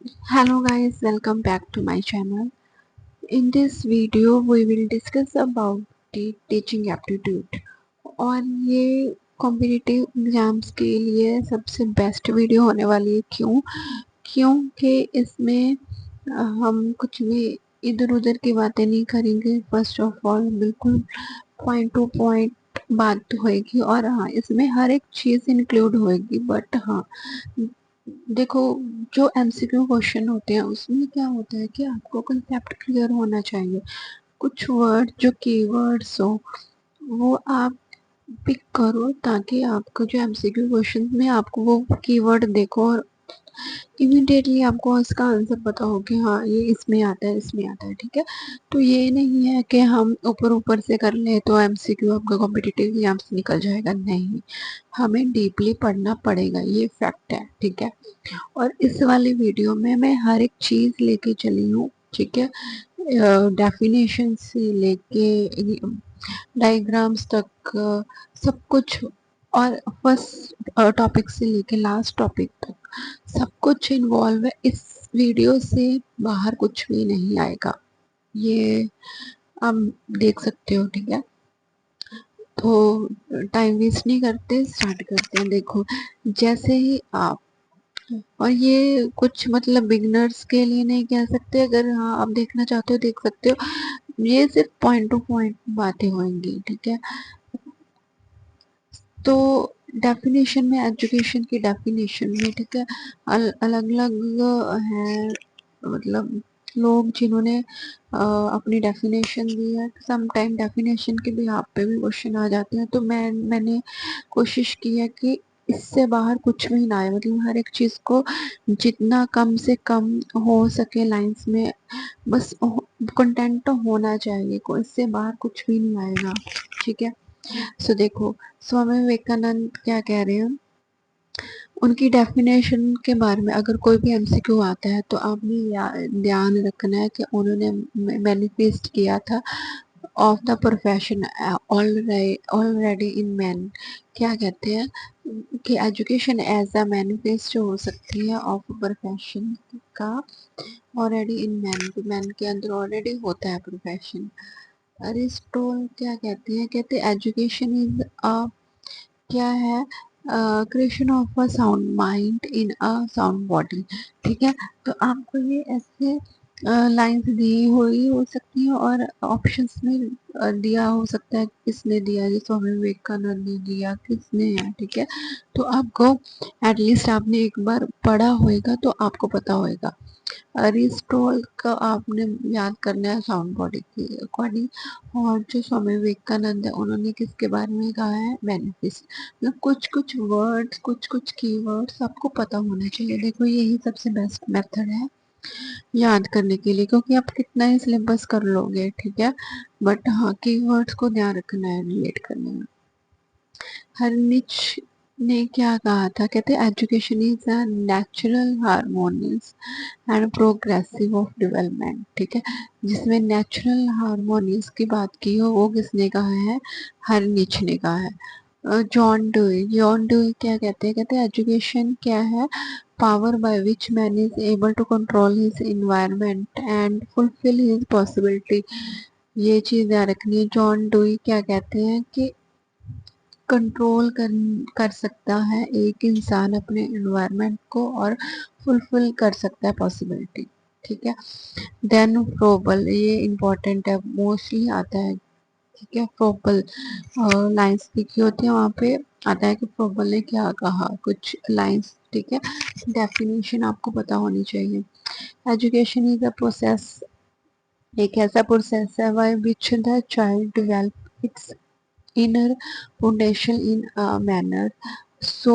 Hello guys, welcome back to my channel. In this video we will discuss about the teaching aptitude और ये competitive exams के लिए सबसे best video होने वाली है। क्योंकि इसमें हम कुछ भी इधर उधर की बातें नहीं करेंगे। फर्स्ट ऑफ ऑल बिल्कुल पॉइंट टू पॉइंट बात होएगी और हाँ इसमें हर एक चीज़ इंक्लूड होएगी। बट हाँ देखो, जो एमसीक्यू क्वेश्चन होते हैं उसमें क्या होता है कि आपको कंसेप्ट क्लियर होना चाहिए। कुछ वर्ड जो कीवर्ड्स हो वो आप पिक करो ताकि आपको जो एमसीक्यू क्वेश्चन में आपको वो कीवर्ड देखो और इमीडिएटली आपको उसका आंसर पता हो कि हाँ ये इसमें आता है, इसमें आता है। ठीक है, तो ये नहीं है कि हम ऊपर ऊपर से कर लें तो एमसीक्यू आपका कॉम्पिटिटिव एग्जाम से निकल जाएगा। नहीं, हमें डीपली पढ़ना पड़ेगा, ये फैक्ट है। ठीक है, और इस वाली वीडियो में मैं हर एक चीज़ लेके चली हूँ। ठीक है, डेफिनेशन से लेके डायग्राम्स तक सब कुछ, और फर्स्ट टॉपिक से लेके लास्ट टॉपिक तक सब कुछ इन्वॉल्व है। इस वीडियो से बाहर कुछ भी नहीं आएगा, ये आप देख सकते हो। ठीक है, तो टाइम वेस्ट नहीं करते, स्टार्ट करते हैं। देखो, जैसे ही आप, और ये कुछ मतलब बिगनर्स के लिए नहीं कह सकते, अगर हाँ आप देखना चाहते हो देख सकते हो। ये सिर्फ पॉइंट टू पॉइंट बातें होंगी। ठीक है, तो डेफिनेशन में, एजुकेशन की डेफिनेशन में, ठीक है, अलग अलग है। मतलब लोग जिन्होंने अपनी डेफिनेशन दी है, सम टाइम डेफिनेशन के भी आप पे भी क्वेश्चन आ जाते हैं। तो मैंने कोशिश की है कि इससे बाहर कुछ भी ना आए, मतलब हर एक चीज़ को जितना कम से कम हो सके लाइंस में बस कंटेंट तो होना चाहिए, को इससे बाहर कुछ भी नहीं आएगा। ठीक है, सो देखो, स्वामी विवेकानंद क्या कह रहे हैं, उनकी डेफिनेशन के बारे में अगर कोई भी एमसीक्यू आता है तो आपने ध्यान रखना है कि उन्होंने मैनिफेस्ट किया था of the profession already in man. क्या कहते हैं कि एजुकेशन एज अ मैनिफेस्ट हो सकती है ऑफ प्रोफेशन का ऑलरेडी इन मैन, मैन के अंदर ऑलरेडी होता है प्रोफेशन। अरिस्टोल क्या कहते हैं, कहते हैं एजुकेशन इज अ, क्या है, creation of a sound mind in a sound body. ठीक है, तो आपको ये ऐसे लाइंस दी हुई हो सकती है और ऑप्शंस में दिया हो सकता है। किसने दिया, जैसे स्वामी विवेकानंद ने दिया, किसने है। ठीक है, तो आपको एटलीस्ट आपने एक बार पढ़ा होएगा तो आपको पता होएगा। अरिस्टोल का आपने याद करना है साउंड बॉडी के अकॉर्डिंग। और जो स्वामी विवेकानंद है उन्होंने किसके बारे में कहा है, बेनिफिट। मतलब कुछ कुछ वर्ड्स, कुछ कुछ कीवर्ड्स आपको पता होना चाहिए। देखो, यही सबसे बेस्ट मेथड है याद करने के लिए, क्योंकि आप कितना ही सिलेबस कर लोगे। ठीक है, बट हाँ कीवर्ड्स को ध्यान रखना है रिलेट करने में। हर्निच ने क्या कहा था, कहते education is a natural harmonious and progressive of development. ठीक है, जिसमें नेचुरल हारमोनियस की बात की हो वो किसने कहा है, हर्निच ने कहा है। जॉन डुई क्या कहते हैं, कहते हैं एजुकेशन क्या है, power by which man is able to control his environment and fulfil his possibility. ये चीज याद रखनी है। जॉन डुई क्या कहते हैं कि कंट्रोल कर सकता है एक इंसान अपने एनवायरनमेंट को और फुलफिल कर सकता है पॉसिबिलिटी। ठीक है, देन प्रोबल, ये इम्पोर्टेंट है, मोस्टली आता है। ठीक है, प्रोबल लाइंस लिखी होती है, वहाँ पे आता है कि प्रोबल ने क्या कहा, कुछ लाइंस। ठीक है, डेफिनेशन आपको पता होनी चाहिए। एजुकेशन इज अ प्रोसेस, एक ऐसा प्रोसेस है by which the child develop it's inner potential in a manner so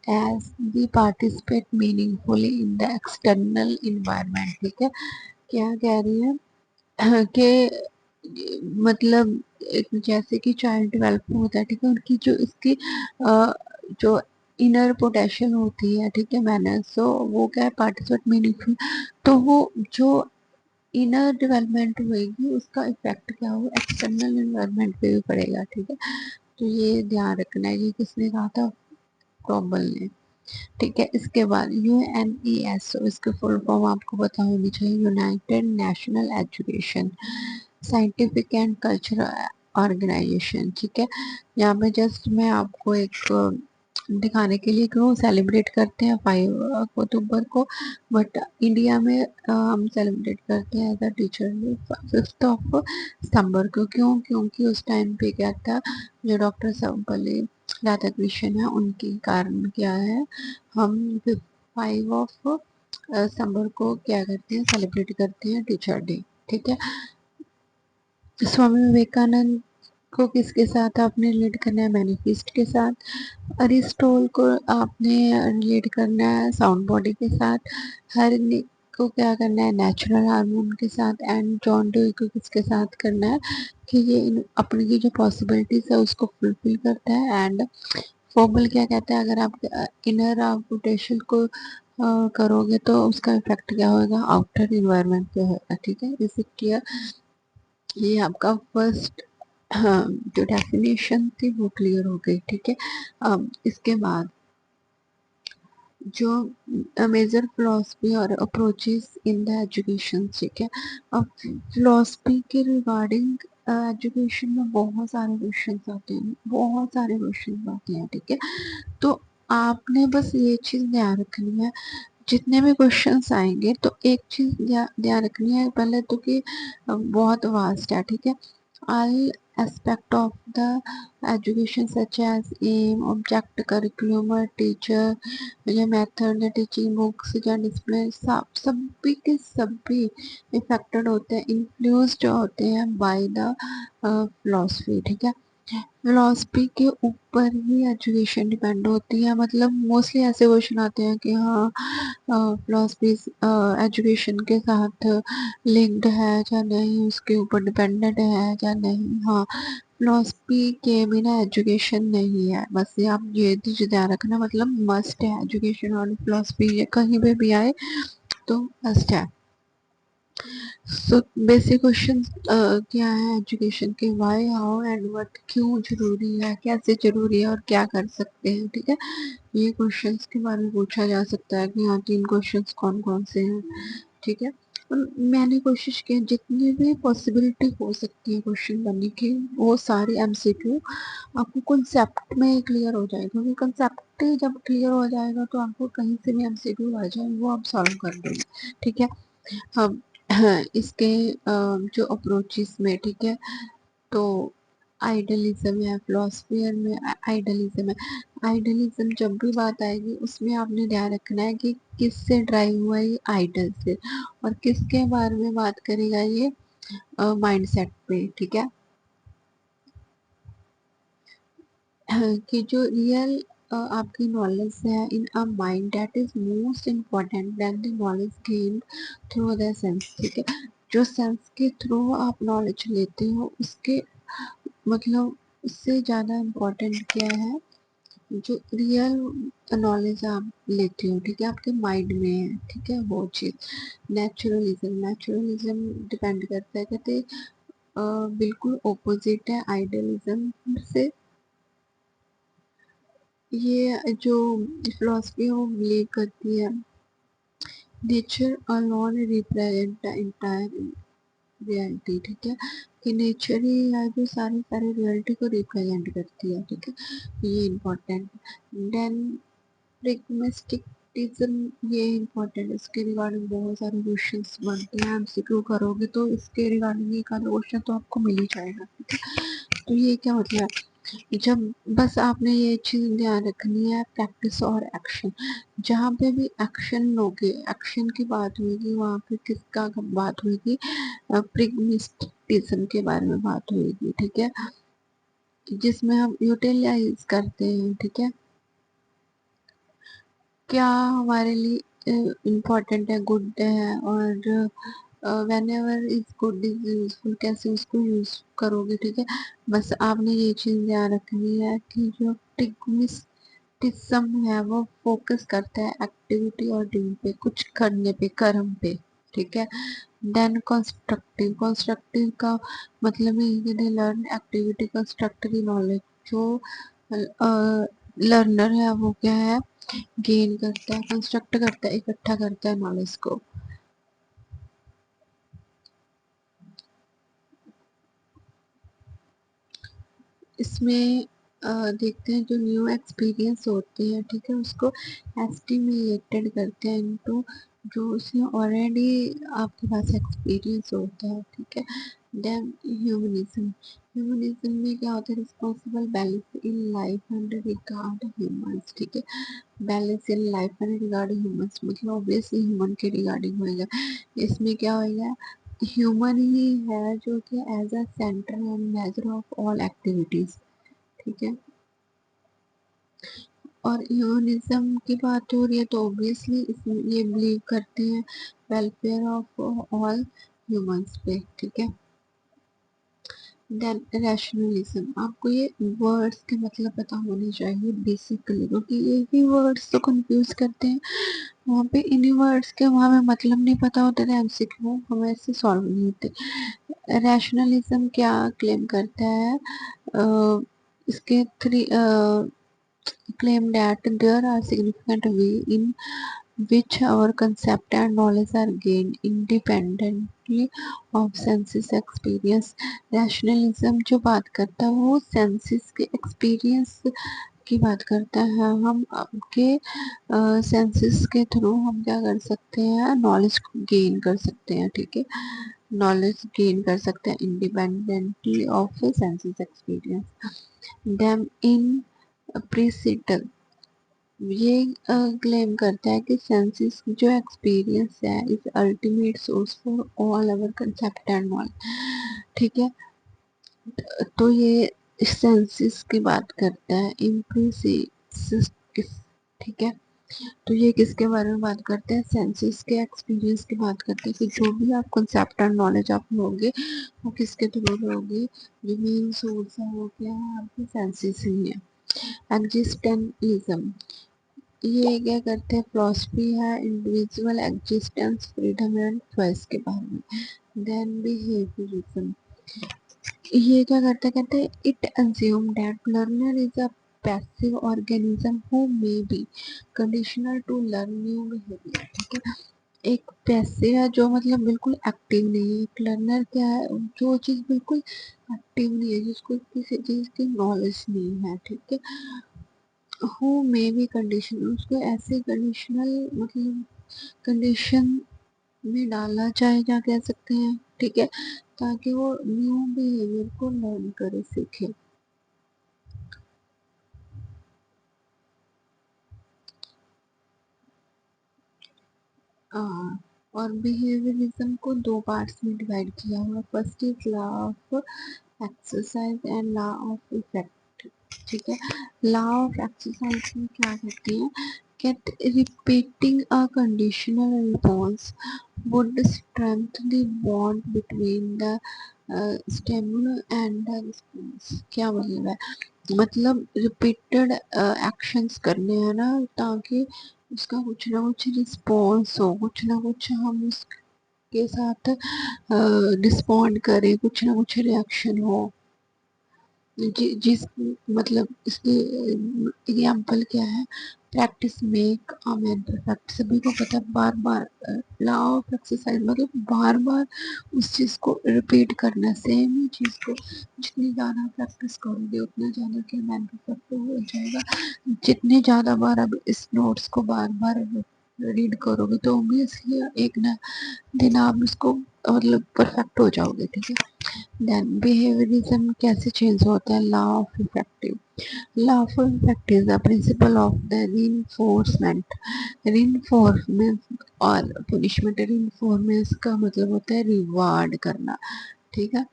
as we participate meaningfully in the external environment। ठीक है, क्या कह रही है कि मतलब जैसे कि चाइल्ड डेवलप होता है, ठीक है, उनकी जो इसकी जो इनर पोटेंशियल होती है, ठीक है, मैनर, सो वो क्या है, पार्टिसिपेट मीनिंगफुल। तो वो जो इनर डेवलपमेंट होएगी उसका इफेक्ट क्या होगा, एक्सटर्नल एनवायरनमेंट पे भी पड़ेगा। ठीक है, तो ये ध्यान रखना है। ये किसने कहा था, प्रॉबल ने। ठीक है। इसके बाद UNESO, इसके फुल फॉर्म आपको पता होनी चाहिए, United National Education Scientific and Cultural Organisation. ठीक है, यहाँ पे जस्ट मैं आपको एक दिखाने के लिए क्यों सेलिब्रेट करते हैं 5 अक्टूबर को, बट इंडिया में हम सेलिब्रेट करते हैं एज अ टीचर डे 5 सितंबर को। क्यों? क्योंकि उस टाइम पे क्या था, जो डॉक्टर सर्वपल्ली राधाकृष्णन है उनके कारण क्या है, हम 5 सितंबर को क्या करते हैं, सेलिब्रेट करते हैं टीचर डे। ठीक है। स्वामी विवेकानंद को किसके साथ आपने रिलेट करना है, मैनिफेस्ट के साथ। अरिस्टोल को आपने रिलेट करना है साउंड बॉडी के साथ। हर को क्या करना है, नेचुरल हार्मोन के साथ। एंड जॉन डे को किसके साथ करना है, कि ये अपनी की जो पॉसिबिलिटीज है उसको फुलफिल करता है। एंड फोबल क्या कहता है, अगर आप इनर आप पोटेंशियल को करोगे तो उसका इफेक्ट क्या होगा, आउटर इन्वायरमेंट पे होगा। ठीक है, इसे क्लियर। ये आपका फर्स्ट, हाँ, जो डेफिनेशन थी वो क्लियर हो गई। ठीक है। अब इसके बाद जो मेजर फिलोसफी और अप्रोचेस इन द एजुकेशन। ठीक है, अब फिलोसफी के रिगार्डिंग एजुकेशन में बहुत सारे क्वेश्चन आते हैं, बहुत सारे क्वेश्चन आते हैं। ठीक है, तो आपने बस ये चीज ध्यान रखनी है, जितने भी क्वेश्चंस आएंगे तो एक चीज ध्यान रखनी है पहले तो, कि बहुत वास्ट है। ठीक है, all aspect of the education such as aim, object, curriculum और teacher, या method, या teaching books, या display, सब सभी के सभी affected होते हैं, influenced होते हैं by the philosophy। ठीक है, फिलोसफी के ऊपर ही एजुकेशन डिपेंड होती है। मतलब मोस्टली ऐसे क्वेश्चन आते हैं कि हाँ, फिलोसफी एजुकेशन के साथ लिंक्ड है या नहीं, उसके ऊपर डिपेंडेंट है या नहीं। हाँ, फिलोसफी के बिना एजुकेशन नहीं है, बस ये आप ये चीज ध्यान रखना, मतलब मस्ट है एजुकेशन और फिलोसफी, ये कहीं पे भी आए तो मस्ट है। सो बेसिक क्वेश्चन क्या है एजुकेशन के, वाई, हाउ एंड व्हाट, क्यों जरूरी है, कैसे जरूरी है और क्या कर सकते हैं। ठीक है, ये क्वेश्चंस के बारे में पूछा जा सकता है कि हाँ 3 क्वेश्चंस कौन कौन से हैं। ठीक है, और मैंने कोशिश की जितनी भी पॉसिबिलिटी हो सकती है क्वेश्चन बनने की, वो सारी एमसीक्यू आपको कंसेप्ट में क्लियर हो जाएगा, क्योंकि कंसेप्ट जब क्लियर हो जाएगा तो आपको कहीं से भी एमसीक्यू आ जाए वो आप सॉल्व कर दोगे। ठीक है, हम हाँ, इसके जो अप्रोचेस में, ठीक है, तो आइडियलिज्म है, फिलोसफियर में आइडियलिज्म है। आइडियलिज्म जब भी बात आएगी उसमें आपने ध्यान रखना है कि किससे ड्राइव हुआ ये, आइडल से, और किसके बारे में बात करेगा ये, माइंडसेट पे। ठीक है, कि जो रियल आपकी नॉलेज है in a mind that is most important than the knowledge gained through the sense. ठीक है, जो सेंस के थ्रू आप नॉलेज लेते हो उसके मतलब उससे ज़्यादा इम्पोर्टेंट क्या है, जो रियल नॉलेज आप लेते हो, ठीक है, आपके माइंड में है। ठीक है, वो चीज़। नेचुरलिज्म, नेचुरलिज्म डिपेंड करता है, कहते बिल्कुल ओपोजिट है आइडियलिज्म से। ये जो फिलोसफी है वो बिलीव करती है nature alone represent the entire reality. ठीक है, कि नेचर ही है जो सारी सारी रियलिटी को रिप्रेजेंट करती है। ठीक है, ये इम्पोर्टेंट। देन प्रिग्मेस्टिकिज्म, ये इम्पोर्टेंट है, इसके रिगार्डिंग बहुत सारे क्वेश्चंस बनते हैं, एमसीक्यू करोगे तो इसके रिगार्डिंग एक आधा क्वेश्चन तो आपको मिल ही जाएगा। ठीक है, तो ये क्या मतलब है, जब बस आपने ये चीज ध्यान रखनी है, प्रैक्टिस और एक्शन। जहाँ पे भी एक्शन लोगे, एक्शन की बात होगी, वहाँ पे किसका बात होगी, प्रिग्मेस्टिज्म के बारे में बात होगी। ठीक है, जिसमें हम यूटिलाइज करते हैं, ठीक है, क्या हमारे लिए इम्पोर्टेंट है, गुड है, और when ever is good is useful, कैसे उसको यूज करोगे। ठीक है, बस आपने ये चीज ध्यान रखनी है कि जो टिज्म है वो फोकस करता है एक्टिविटी और डूइंग पे, कुछ करने पे, कर्म पे। ठीक है, देन कंस्ट्रक्टिव, कंस्ट्रक्टिव का मतलब है लर्न एक्टिविटी कंस्ट्रक्टिव नॉलेज, जो लर्नर है वो क्या है, गेन करता है, कंस्ट्रक्ट करता है, इकट्ठा करता है नॉलेज को। इसमें देखते हैं जो न्यू एक्सपीरियंस होते हैं, ठीक है, उसको एस्टिमेटेड करते हैं इनटू जो उसने ऑलरेडी आपके पास एक्सपीरियंस होता है, ठीक है। देन ह्यूमनिज्म, ह्यूमनिज्म में क्या होता है, responsible balance in life and regard humans, ठीक है। Balance in life and regard humans मतलब ऑब्वियसली ह्यूमन के रिगार्डिंग होएगा। इसमें क्या होएगा, ह्यूमन ही है जो कि as a centre and measure of all activities, ठीक है। और ह्यूमनिज्म की बात हो रही है तो ऑब्वियसली इसमें ये बिलीव करते हैं वेलफेयर ऑफ ऑल ह्यूमंस पे, ठीक है। देन रैशनलिज्म, आपको ये वर्ड्स के मतलब पता होने चाहिए बेसिकली, क्योंकि यही वर्ड्स तो कंफ्यूज करते हैं। वहाँ पे इन्हीं वर्ड्स के वहाँ में मतलब नहीं पता होता तो एमसीक्यू हमें से सॉल्व नहीं होते। रैशनलिज्म क्या क्लेम करता है, इसके three claim that there are significant ways in which our concept and knowledge are gained independently of senses experience। rationalism जो बात करता है वो senses के experience की बात करता है। हम आपके सेंसेस के थ्रू हम क्या कर सकते हैं, नॉलेज गेन कर सकते हैं, ठीक है। नॉलेज गेन कर सकते हैं independently of senses experience. Them in प्रीसिटल, ये क्लेम करता है कि सेंसेस जो एक्सपीरियंस है is ultimate source for all our concept and knowledge, ठीक है। तो ये सेंसेस की बात करता है, इम्प्रीसिस, ठीक है। तो ये किसके बारे में बात करते हैं, सेंसेस के एक्सपीरियंस की बात करते हैं कि जो भी आप कंसेप्ट एंड नॉलेज आप लोगे वो किसके थ्रू लोगे, जो मेन सोर्स है वो क्या है, आपके सेंसेस ही है। एग्जिस्टेंटलिज्म, ये क्या करते हैं, फिलोसफी है individual existence freedom and choice के बारे में। देन बिहेवियरिज्म, ये क्या करता है, कहते हैं it assume that learner is a passive organism who may be conditional to learn new behaviour, ठीक है। एक पैसिव है जो मतलब बिल्कुल एक्टिव नहीं है, एक लर्नर क्या है, जो चीज बिल्कुल एक्टिव नहीं है, जिसको किसी चीज की नॉलेज नहीं है, ठीक है। हु मे बी कंडीशन, उसको ऐसे कंडीशनल मतलब कंडीशन में डाला जाए, क्या कह सकते हैं, ठीक है, ताकि वो न्यू बिहेवियर को लर्न करे, सीखे। और बिहेवियरिज्म को दो पार्ट्स में डिवाइड किया हुआ, first is law of exercise and law of effect, ठीक है। लॉ ऑफ एक्सरसाइज में क्या कहते हैं, कहते repeating a conditional response would strengthen the bond between the stimulus and the response। क्या मतलब है, मतलब रिपीटेड एक्शंस करने हैं ना, ताकि उसका कुछ ना कुछ रिस्पॉन्स हो, कुछ ना कुछ हम उसके साथ रिस्पॉन्ड करें, कुछ ना कुछ रिएक्शन हो। जिस मतलब इसके एग्जाम्पल क्या है, practice make a man perfect, सभी को पता है, बार बार लॉ ऑफ एक्सरसाइज मतलब बार बार उस चीज को रिपीट करना, सेम ही चीज को जितनी ज्यादा प्रैक्टिस करोगे उतना ज्यादा क्या मैन परफेक्ट हो जाएगा। जितने ज्यादा बार अब इस नोट्स को बार बार रीड करोगे तो ऑब्वियसली एक ना दिन आप इसको मतलब परफेक्ट हो जाओगे, ठीक है। देन बिहेवियरिज्म कैसे चेंज होता है, law of effective, law of effect is the principle of the reinforcement, reinforcement और पनिशमेंट। रीइंफोर्समेंट का मतलब होता है रिवार्ड करना, ठीक है।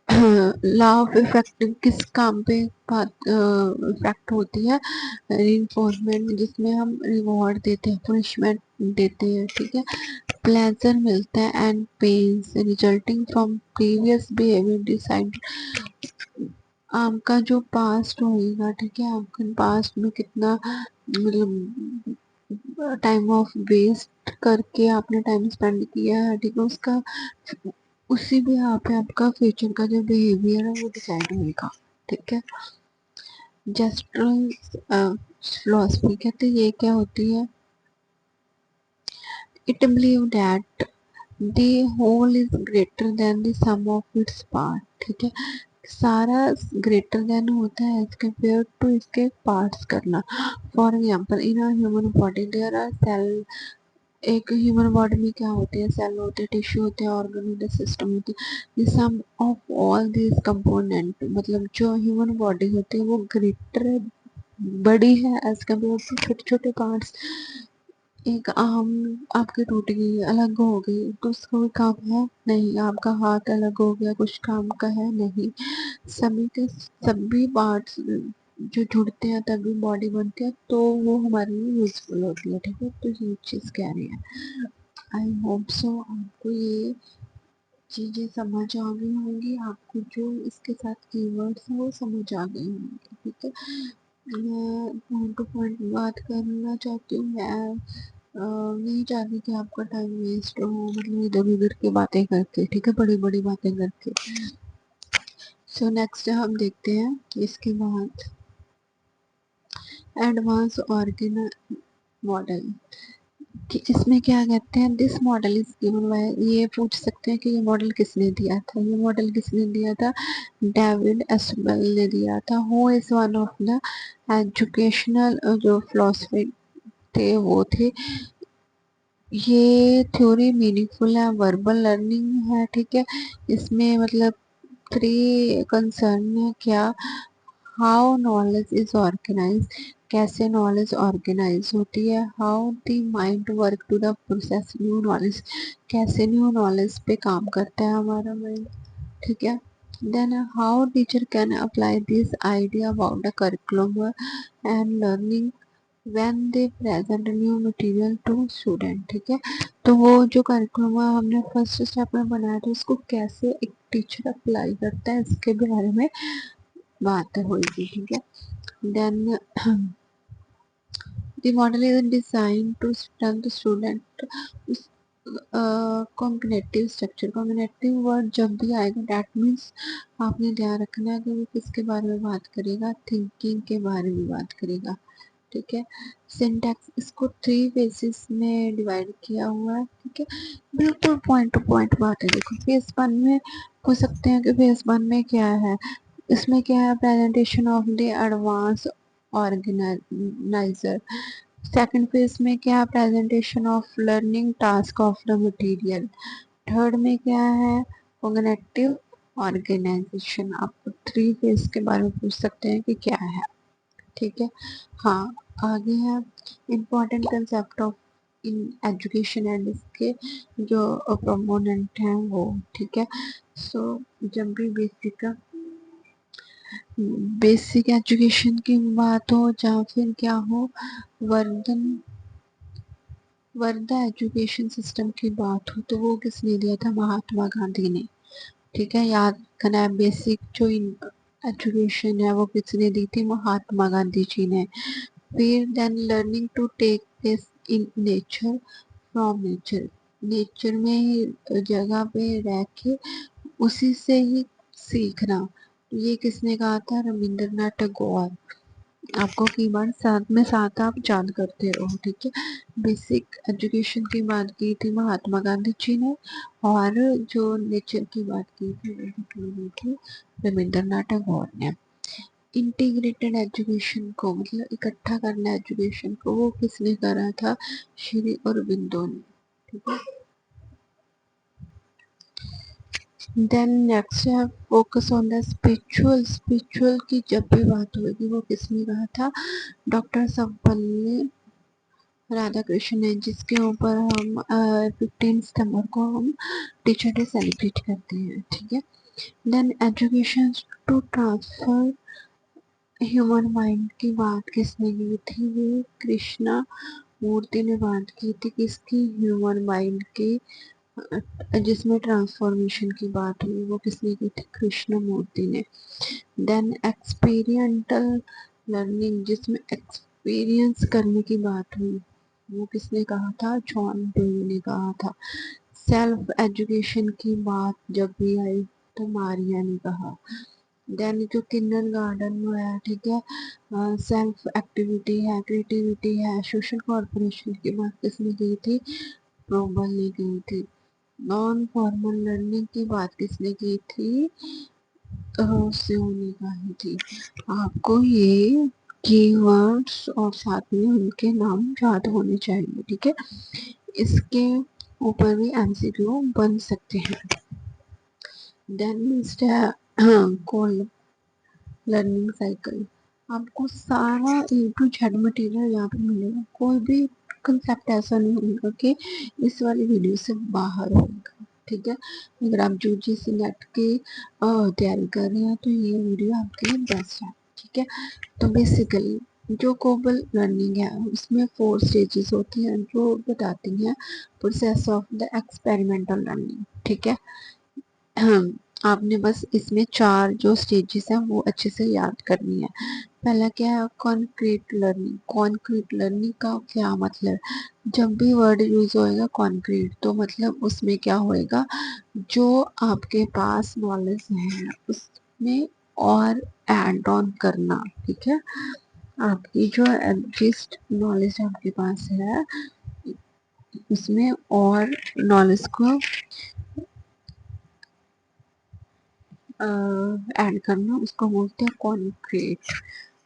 लॉ ऑफ इफेक्टिव किस काम पे बात इफेक्ट होती है, रीइंफोर्समेंट जिसमें हम रिवॉर्ड देते हैं, पनिशमेंट देते हैं, ठीक है। प्लेजर मिलता है and pains resulting from previous behaviour decide, आपका जो पास्ट होगा, ठीक है, आपके पास्ट में कितना मतलब टाइम ऑफ वेस्ट करके आपने टाइम स्पेंड किया है, ठीक है, उसका उसी भी यहाँ पे आपका फ्यूचर का जो बिहेवियर है वो डिसाइड होगा, ठीक है। जेस्टरल फिलोसफी कहते हैं ये क्या होती है, it believe that the whole is greater than the sum of its part, ठीक है, सारा ग्रेटर देन होता है एज कम्पेयर टू इसके पार्ट्स करना। For example in a human body there are cell, एक ह्यूमन बॉडी में क्या होते हैं, सेल होते हैं, टिश्यू होते हैं, ऑर्गन होते हैं, सिस्टम होते हैं, the sum of all this component, मतलब जो ह्यूमन बॉडी होती है वो ग्रेटर बड़ी है एज कम्पेयर टू छोटे छोटे पार्ट्स। एक आम आपकी टूट गई, अलग हो गई, तो उसका कोई काम है नहीं, आपका हाथ अलग हो गया, कुछ काम का है नहीं, सभी के सभी पार्ट्स जो जुड़ते हैं तभी बॉडी बनती है, तो वो हमारे लिए यूजफुल होती है, ठीक है, तो ये चीज़ कह रही है। आई होप सो आपको ये चीज़ें समझ आ गई होंगी, आपको जो इसके साथ कीवर्ड्स हैं वो समझ आ गए होंगे, ठीक है। मैं पॉइंट टू पॉइंट बात करना चाहती हूँ, मैं नहीं चाहती कि आपका टाइम वेस्ट हो, मतलब इधर उधर की बातें करके, ठीक है, बड़ी बड़ी बातें करके। सो नेक्स्ट हम देखते हैं इसके बाद एडवांस ऑर्गेन मॉडल, कि इसमें क्या कहते हैं, this model is given by, ये पूछ सकते हैं कि ये मॉडल किसने दिया था, ये मॉडल किसने दिया था, डेविड एस्बेल ने दिया था। Who is one of the educational जो फिलोसफी थे वो थे, ये थ्योरी मीनिंगफुल है, वर्बल लर्निंग है, ठीक है, इसमें मतलब थ्री कंसर्न है क्या, हाउ नॉलेज इज ऑर्गेनाइज, कैसे नॉलेज ऑर्गेनाइज होती है, how the mind work to the process new knowledge, कैसे न्यू नॉलेज पे काम करता है हमारा माइंड, ठीक है। Then how teacher can apply this idea about the curriculum and learning when they present new material to student, ठीक है, तो वो जो करिकुलम हमने फर्स्ट स्टेप में बनाया था उसको कैसे एक टीचर अप्लाई करता है इसके बारे में बात होगी, ठीक है। Then the model is design to strength student, combinative structure, combinative word जब भी आएगा दैट मीन्स आपने ध्यान रखना है कि वो किसके बारे में बात करेगा, थिंकिंग के बारे में बात करेगा, ठीक है। सिंटैक्स इसको थ्री फेजेस में डिवाइड किया हुआ है, ठीक है, बिल्कुल पॉइंट टू पॉइंट बात है। देखो फेज वन में पूछ सकते हैं कि फेज वन में क्या है, इसमें क्या है, presentation of the advance organiser, second phase में क्या है, presentation of learning task of the material, third में क्या है, कॉग्निटिव ऑर्गेनाइजेशन। आप थ्री फेज के बारे में पूछ सकते हैं कि क्या है, ठीक है। हाँ, आगे है important concept of in education and इसके जो प्रोपोनेंट हैं वो, ठीक है। सो जब भी बेसिक एजुकेशन की बात हो या फिर क्या हो, वर्धन वर्धा एजुकेशन सिस्टम की बात हो तो वो किसने दिया था, महात्मा गांधी ने, ठीक है, याद रखना है, बेसिक जो एजुकेशन है वो किसने दी थी, महात्मा गांधी जी ने। फिर then learning to take place in nature from nature, nature में ही जगह पे रह के उसी से ही सीखना, ये किसने कहा था, रविंद्रनाथ टैगोर। आपको कीवर्ड साथ में साथ आप याद करते रहो, ठीक है। बेसिक एजुकेशन की बात की थी महात्मा गांधी जी ने, और जो नेचर की बात की थी वो की थी रविंद्रनाथ टैगोर ने। इंटीग्रेटेड एजुकेशन को मतलब इकट्ठा करना एजुकेशन को, वो किसने करा था, श्री अरबिंदो ने, ठीक है। देन नेक्स्ट है focus on the spiritual, spiritual की जब भी बात होगी वो किसने कहा था, डॉक्टर सर्वपल्ली राधा कृष्ण है, जिसके ऊपर हम 15 सितंबर को हम टीचर डे सेलिब्रेट करते हैं, ठीक है। Then education to transfer human mind की बात किसने की थी, वो कृष्णा मूर्ति ने बात की थी, किसकी, ह्यूमन माइंड की, जिसमें ट्रांसफॉर्मेशन की बात हुई वो किसने की थी, कृष्ण मूर्ति ने। देन एक्सपीरियंटल लर्निंग, जिसमें एक्सपीरियंस करने की बात हुई वो किसने कहा था, जॉन डेवी ने कहा था। सेल्फ एजुकेशन की बात जब भी आई तो मारिया ने कहा। देन जो किंडर गार्डन वो है, ठीक है, सेल्फ एक्टिविटी है, क्रिएटिविटी है, सोशल कॉर्पोरेशन की बात किसने की थी, प्रोबल ने की थी। नॉन फॉर्मल लर्निंग की बात किसने की थी, सियो ने कही थी। आपको ये कीवर्ड्स और साथ में उनके नाम याद होने चाहिए, ठीक है, इसके ऊपर भी एमसीक्यू बन सकते हैं। देन कॉल लर्निंग साइकिल, आपको सारा ए टू जेड मटेरियल यहाँ पे मिलेगा, कोई भी कंसेप्ट ऐसा नहीं होगा कि इस वाली वीडियो से बाहर होगा, ठीक है। अगर आप यूजीसी नेट की तैयारी कर रहे हैं तो ये वीडियो आपके लिए बेस्ट है, ठीक है। तो बेसिकली जो कोबल लर्निंग है उसमें 4 स्टेजेस होती हैं जो बताती हैं process of the experimental learning, ठीक है। आपने बस इसमें 4 जो स्टेजेस हैं वो अच्छे से याद करनी है। पहला क्या है, कॉन्क्रीट लर्निंग। कॉन्क्रीट लर्निंग का क्या मतलब, जब भी वर्ड यूज होएगा कॉन्क्रीट तो मतलब उसमें क्या होएगा, जो आपके पास नॉलेज है उसमें और ऐड ऑन करना, ठीक है। आपकी जो जिस नॉलेज आपके पास है उसमें और नॉलेज को ऐड करना, उसको बोलते हैं कॉन्क्रीट।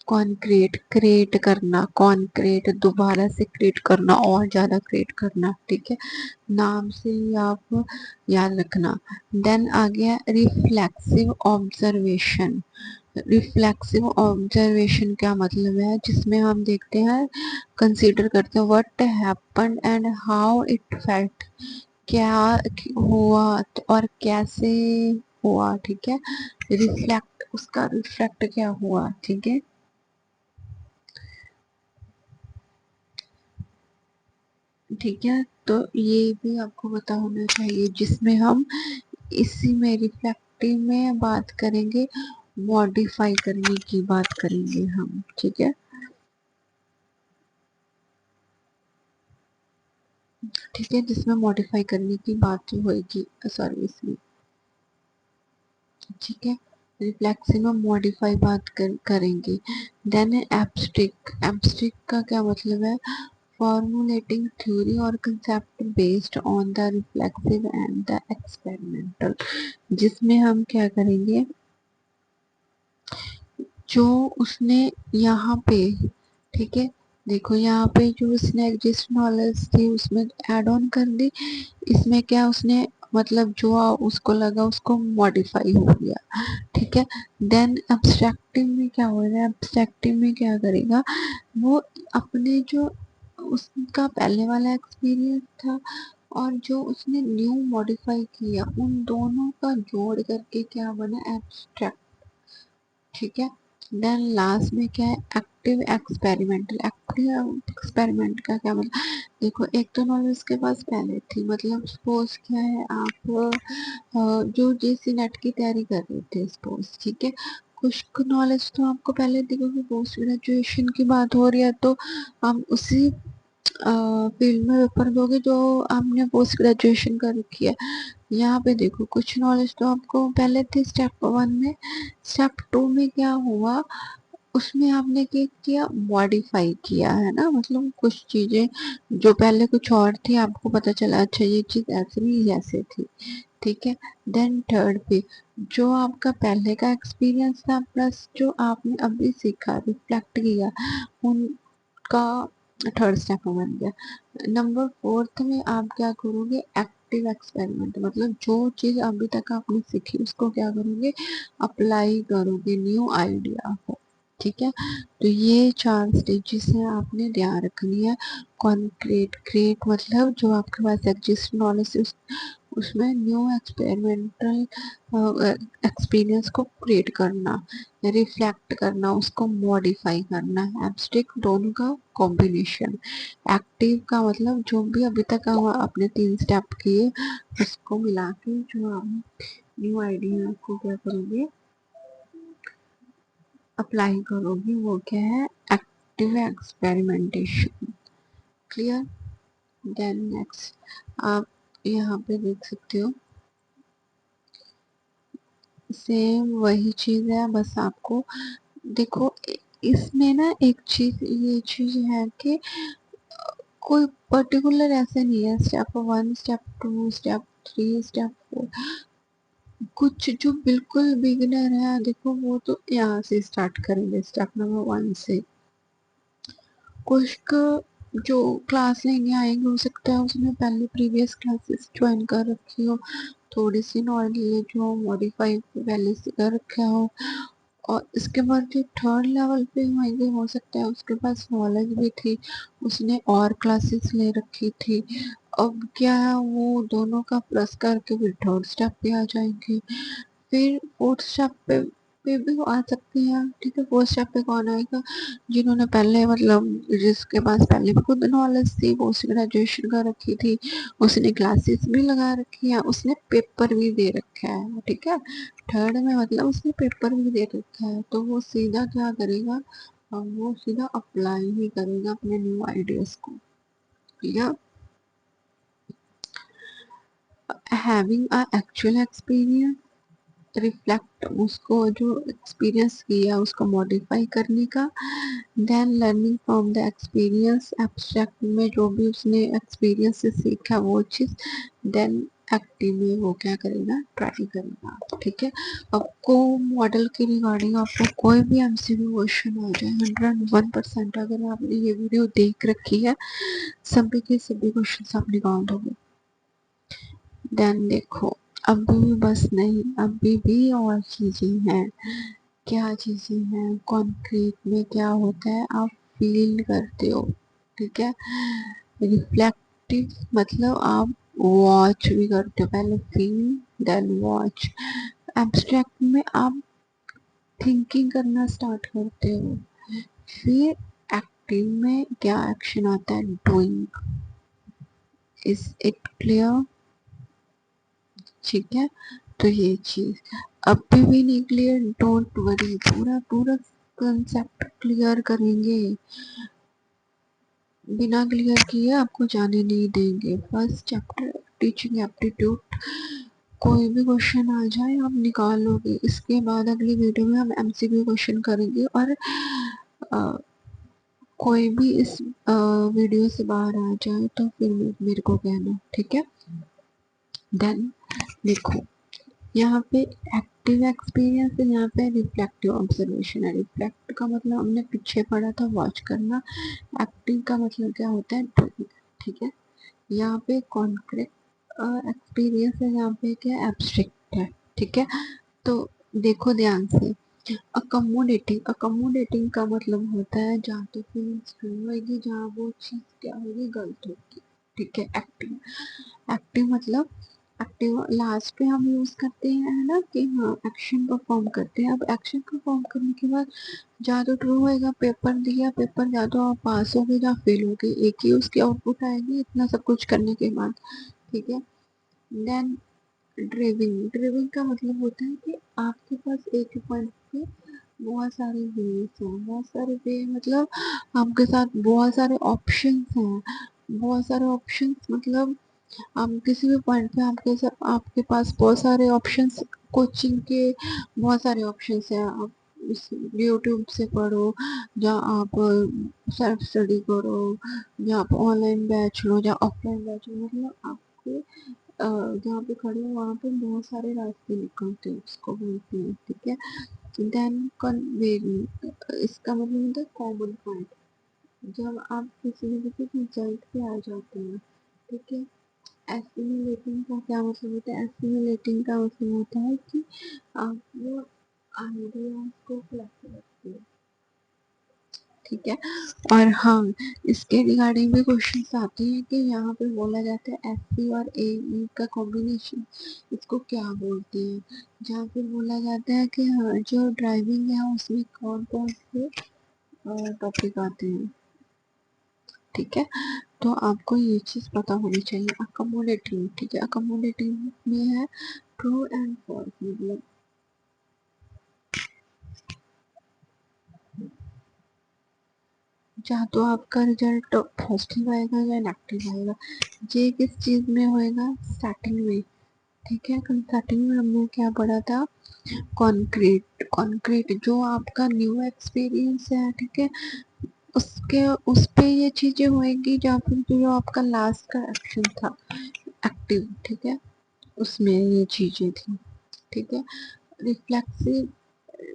कॉन्क्रीट क्रिएट करना, कॉन्क्रीट दोबारा से क्रिएट करना और ज़्यादा क्रिएट करना, ठीक है, नाम से ही आप याद रखना। देन आ गया रिफ्लेक्सिव ऑब्जर्वेशन। रिफ्लेक्सिव ऑब्जर्वेशन क्या मतलब है, जिसमें हम देखते हैं, कंसीडर करते हैं what happened and how it felt, क्या हुआ और कैसे हुआ, ठीक है। रिफ्लेक्ट, उसका रिफ्लेक्ट क्या हुआ, ठीक है। ठीक है, तो ये भी आपको पता होना चाहिए, जिसमें हम इसी में रिफ्लेक्टिव में बात करेंगे, मॉडिफाई करने की बात करेंगे हम, ठीक है। ठीक है, जिसमें मॉडिफाई करने की बात होगी, सॉरी इसमें, ठीक है, रिफ्लेक्सिव में मॉडिफाई बात करेंगे। देन एब्स्ट्रिक्ट, एब्स्ट्रिक्ट का क्या मतलब है, formulating theory or concept based on the reflexive and the experimental, जिसमें हम क्या करेंगे, जो उसने यहाँ पे, ठीक है, देखो यहाँ पे जो उसने जिस नॉलेज थी उसमें ऐड ऑन कर दी, इसमें क्या उसने मतलब जो उसको लगा उसको मॉडिफाई हो गया, ठीक है। देन एब्स्ट्रैक्टिव में क्या हो रहा है, एब्स्ट्रैक्टिव में क्या करेगा, वो अपने जो उसका पहले वाला एक्सपीरियंस था और जो उसने न्यू मॉडिफाई किया उन दोनों का जोड़ करके क्या बना, एब्स्ट्रैक्ट, ठीक है। देन लास्ट में क्या है, एक्टिव एक्सपेरिमेंटल। एक्टिव एक्सपेरिमेंट का क्या मतलब, देखो एक तो नॉलेज उसके पास पहले थी, मतलब सपोज क्या है, आप जो जीसी नेट की तैयारी कर रहे थे सपोज, ठीक है, कुछ नॉलेज तो आपको पहले थी, क्योंकि पोस्ट ग्रेजुएशन की बात हो रही है तो हम उसी फील्ड में पेपर दोगे जो आपने पोस्ट ग्रेजुएशन कर रखी है। यहाँ पे देखो कुछ नॉलेज तो आपको पहले थी स्टेप 1 में, स्टेप 2 में क्या हुआ, उसमें आपने क्या किया, मॉडिफाई किया है ना, मतलब कुछ चीजें जो पहले कुछ और थी आपको पता चला अच्छा ये चीज ऐसे नहीं जैसे थी, ठीक है। देन थर्ड पे जो आपका पहले का एक्सपीरियंस था प्लस जो आपने अभी सीखा रिफ्लेक्ट किया उनका थर्ड स्टेप बन गया। नंबर 4 में आप क्या करोगे, एक्टिव एक्सपेरिमेंट, मतलब जो चीज अभी तक आपने सीखी उसको क्या करोगे, अप्लाई करोगे न्यू आइडिया को, ठीक है। तो ये 4 स्टेजेस हैं, आपने ध्यान रखनी है। कॉन्क्रीट क्रिएट मतलब जो आपके पास एग्जिस्ट नॉलेज है उसमें न्यू एक्सपेरिमेंटल एक्सपीरियंस को क्रिएट करना, रिफ्लेक्ट करना, उसको मॉडिफाई करना, एब्स्ट्रैक्ट दोनों का कॉम्बिनेशन। एक्टिव का मतलब जो भी अभी तक आपने 3 स्टेप किए उसको मिला के जो आप न्यू आइडिया को क्या करोगे, अप्लाई करोगे, वो क्या है, active experimentation, clear. Then next आप यहाँ पे देख सकते हो सेम वही चीज है, बस आपको देखो इसमें ना एक चीज ये चीज है कि कोई पर्टिकुलर ऐसे नहीं है स्टेप 1 स्टेप 2 स्टेप 3 स्टेप 4। कुछ जो बिल्कुल बिगिनर है देखो वो तो यहाँ से स्टार्ट करेंगे स्टेप नंबर 1 से। कुछ जो क्लास लेंगे आएंगे हो सकता है उसने पहले प्रीवियस क्लासेस ज्वाइन कर रखी हो, थोड़ी सी नॉलेज हो, मॉडिफाई पहले से कर रखा हो। और इसके बाद जो थर्ड लेवल पे होंगे हो सकता है उसके पास नॉलेज भी थी, उसने और क्लासेस ले रखी थी। अब क्या है वो दोनों का प्लस करके फिर थर्ड स्टेप पे आ जाएंगे, फिर फोर्थ स्टेप पे भी आ सकते हैं। ठीक है, फोर्थ स्टेप पे कौन आएगा, जिन्होंने पहले मतलब जिसके पास पहले भी खुद नॉलेज थी, पोस्ट ग्रेजुएशन कर रखी थी, उसने क्लासेस भी लगा रखी है, उसने पेपर भी दे रखा है। ठीक है, थर्ड में मतलब उसने पेपर भी दे रखा है, तो वो सीधा क्या करेगा, वो सीधा अप्लाई ही करेगा अपने न्यू आइडियाज को। ठीक है, having a actual experience, reflect उसको जो एक्सपीरियंस किया उसको मॉडिफाई करने का, then learning from the experience, abstract में जो भी उसने एक्सपीरियंस से सीखा वो चीज, देन एक्टिव में वो क्या करेगा, ट्राई करेगा। ठीक है, आपको मॉडल के रिगार्डिंग आपको कोई भी एमसीक्यू क्वेश्चन आ जाए 101% अगर आपने ये वीडियो देख रखी है सभी के सभी क्वेश्चन आप निकाल दोगे। देन देखो अभी भी बस नहीं, अभी भी और चीजें हैं। क्या चीजें हैं, कॉन्क्रीट में क्या होता है आप फील करते हो। ठीक है, रिफ्लेक्टिव मतलब आप वॉच भी करते हो, पहले फील देन वॉच। एब्स्ट्रैक्ट में आप थिंकिंग करना स्टार्ट करते हो, फिर एक्टिव में क्या एक्शन आता है, डूइंग। Is it clear. ठीक है, तो ये चीज अभी भी नहीं क्लियर, डोंट वरी, पूरा पूरा कंसेप्ट क्लियर करेंगे, बिना क्लियर किए आपको जाने नहीं देंगे। फर्स्ट चैप्टर टीचिंग एप्टीट्यूड, कोई भी क्वेश्चन आ जाए आप निकालोगे। इसके बाद अगली वीडियो में हम एमसीक्यू क्वेश्चन करेंगे, और कोई भी इस वीडियो से बाहर आ जाए तो फिर मेरे को कहना। ठीक है, देन देखो यहाँ पे एक्टिव एक्सपीरियंस है, यहाँ पे रिफ्लेक्टिव ऑब्जर्वेशन है। रिफ्लेक्ट का मतलब हमने पीछे पढ़ा था वॉच करना, एक्टिव का मतलब क्या होता है, डूइंग। ठीक है, यहाँ पे कॉन्क्रीट एक्सपीरियंस है, यहाँ पे क्या एब्स्ट्रैक्ट है। ठीक है, तो देखो ध्यान से, अकोमोडेटिंग, अकोमोडेटिंग का मतलब होता है जहाँ तो फीलिंग्स ट्रू होगी, जहाँ वो चीज क्या होगी, गलत होगी। ठीक है, एक्टिव, एक्टिव मतलब एक्टिव लास्ट पे हम यूज करते हैं है ना, कि हाँ एक्शन परफॉर्म करते हैं। अब एक्शन परफॉर्म करने के बाद या तो ट्रू होएगा, पेपर दिया, पेपर या तो आप पास हो गए या फेल हो गए, एक ही उसकी आउटपुट आएगी इतना सब कुछ करने के बाद। ठीक है, देन ड्राइविंग, ड्राइविंग का मतलब होता है कि आपके पास एक ही पॉइंट पे बहुत सारे वेज हैं, बहुत सारे वे मतलब आपके साथ बहुत सारे ऑप्शंस हैं। बहुत सारे ऑप्शंस मतलब आप किसी भी पॉइंट पे आपके पास बहुत सारे ऑप्शंस, कोचिंग के बहुत सारे ऑप्शंस हैं। आप यूट्यूब से पढ़ो, या आप सेल्फ स्टडी करो, या आप ऑनलाइन बैच लो, या ऑफलाइन बैच लो, मतलब आपको जहाँ पे खड़े हो वहाँ पे बहुत सारे रास्ते निकलते हैं, उसको बोलते हैं। ठीक है, देन कन्वेरिंग, इसका मतलब होता है कॉमन पॉइंट, जब आप किसी न किसी रिजल्ट पे आ जाते हैं। ठीक है, एसिमिलेटिंग का क्या मतलब होता है, एसिमिलेटिंग का मतलब होता है कि आप वो आइडियाज को कलेक्ट करते हैं। ठीक है, और हाँ इसके रिगार्डिंग भी क्वेश्चन आते हैं कि यहाँ पे बोला जाता है एस और ए का कॉम्बिनेशन, इसको क्या बोलते हैं। जहाँ पे बोला जाता है कि हाँ जो ड्राइविंग है उसमें कौन कौन से टॉपिक आते हैं। ठीक है, तो आपको ये चीज पता होनी चाहिए। अकोमोडेटिंग, ठीक है, अकोमोडेटिंग में है ट्रू एंड फॉल्स, मतलब या तो आपका रिजल्ट पॉजिटिव आएगा या नेगेटिव आएगा। ये किस चीज में होएगा, स्टार्टिंग में। ठीक है। स्टार्टिंग में हमने क्या पढ़ा था, कॉन्क्रीट। कॉन्क्रीट जो आपका न्यू एक्सपीरियंस है, ठीक है, उसके उस पे ये चीजें होएगी, जहाँ फिर जो आपका लास्ट का एक्शन था एक्टिव, ठीक है, उसमें ये चीजें थी, ठीक है। रिफ्लेक्सिव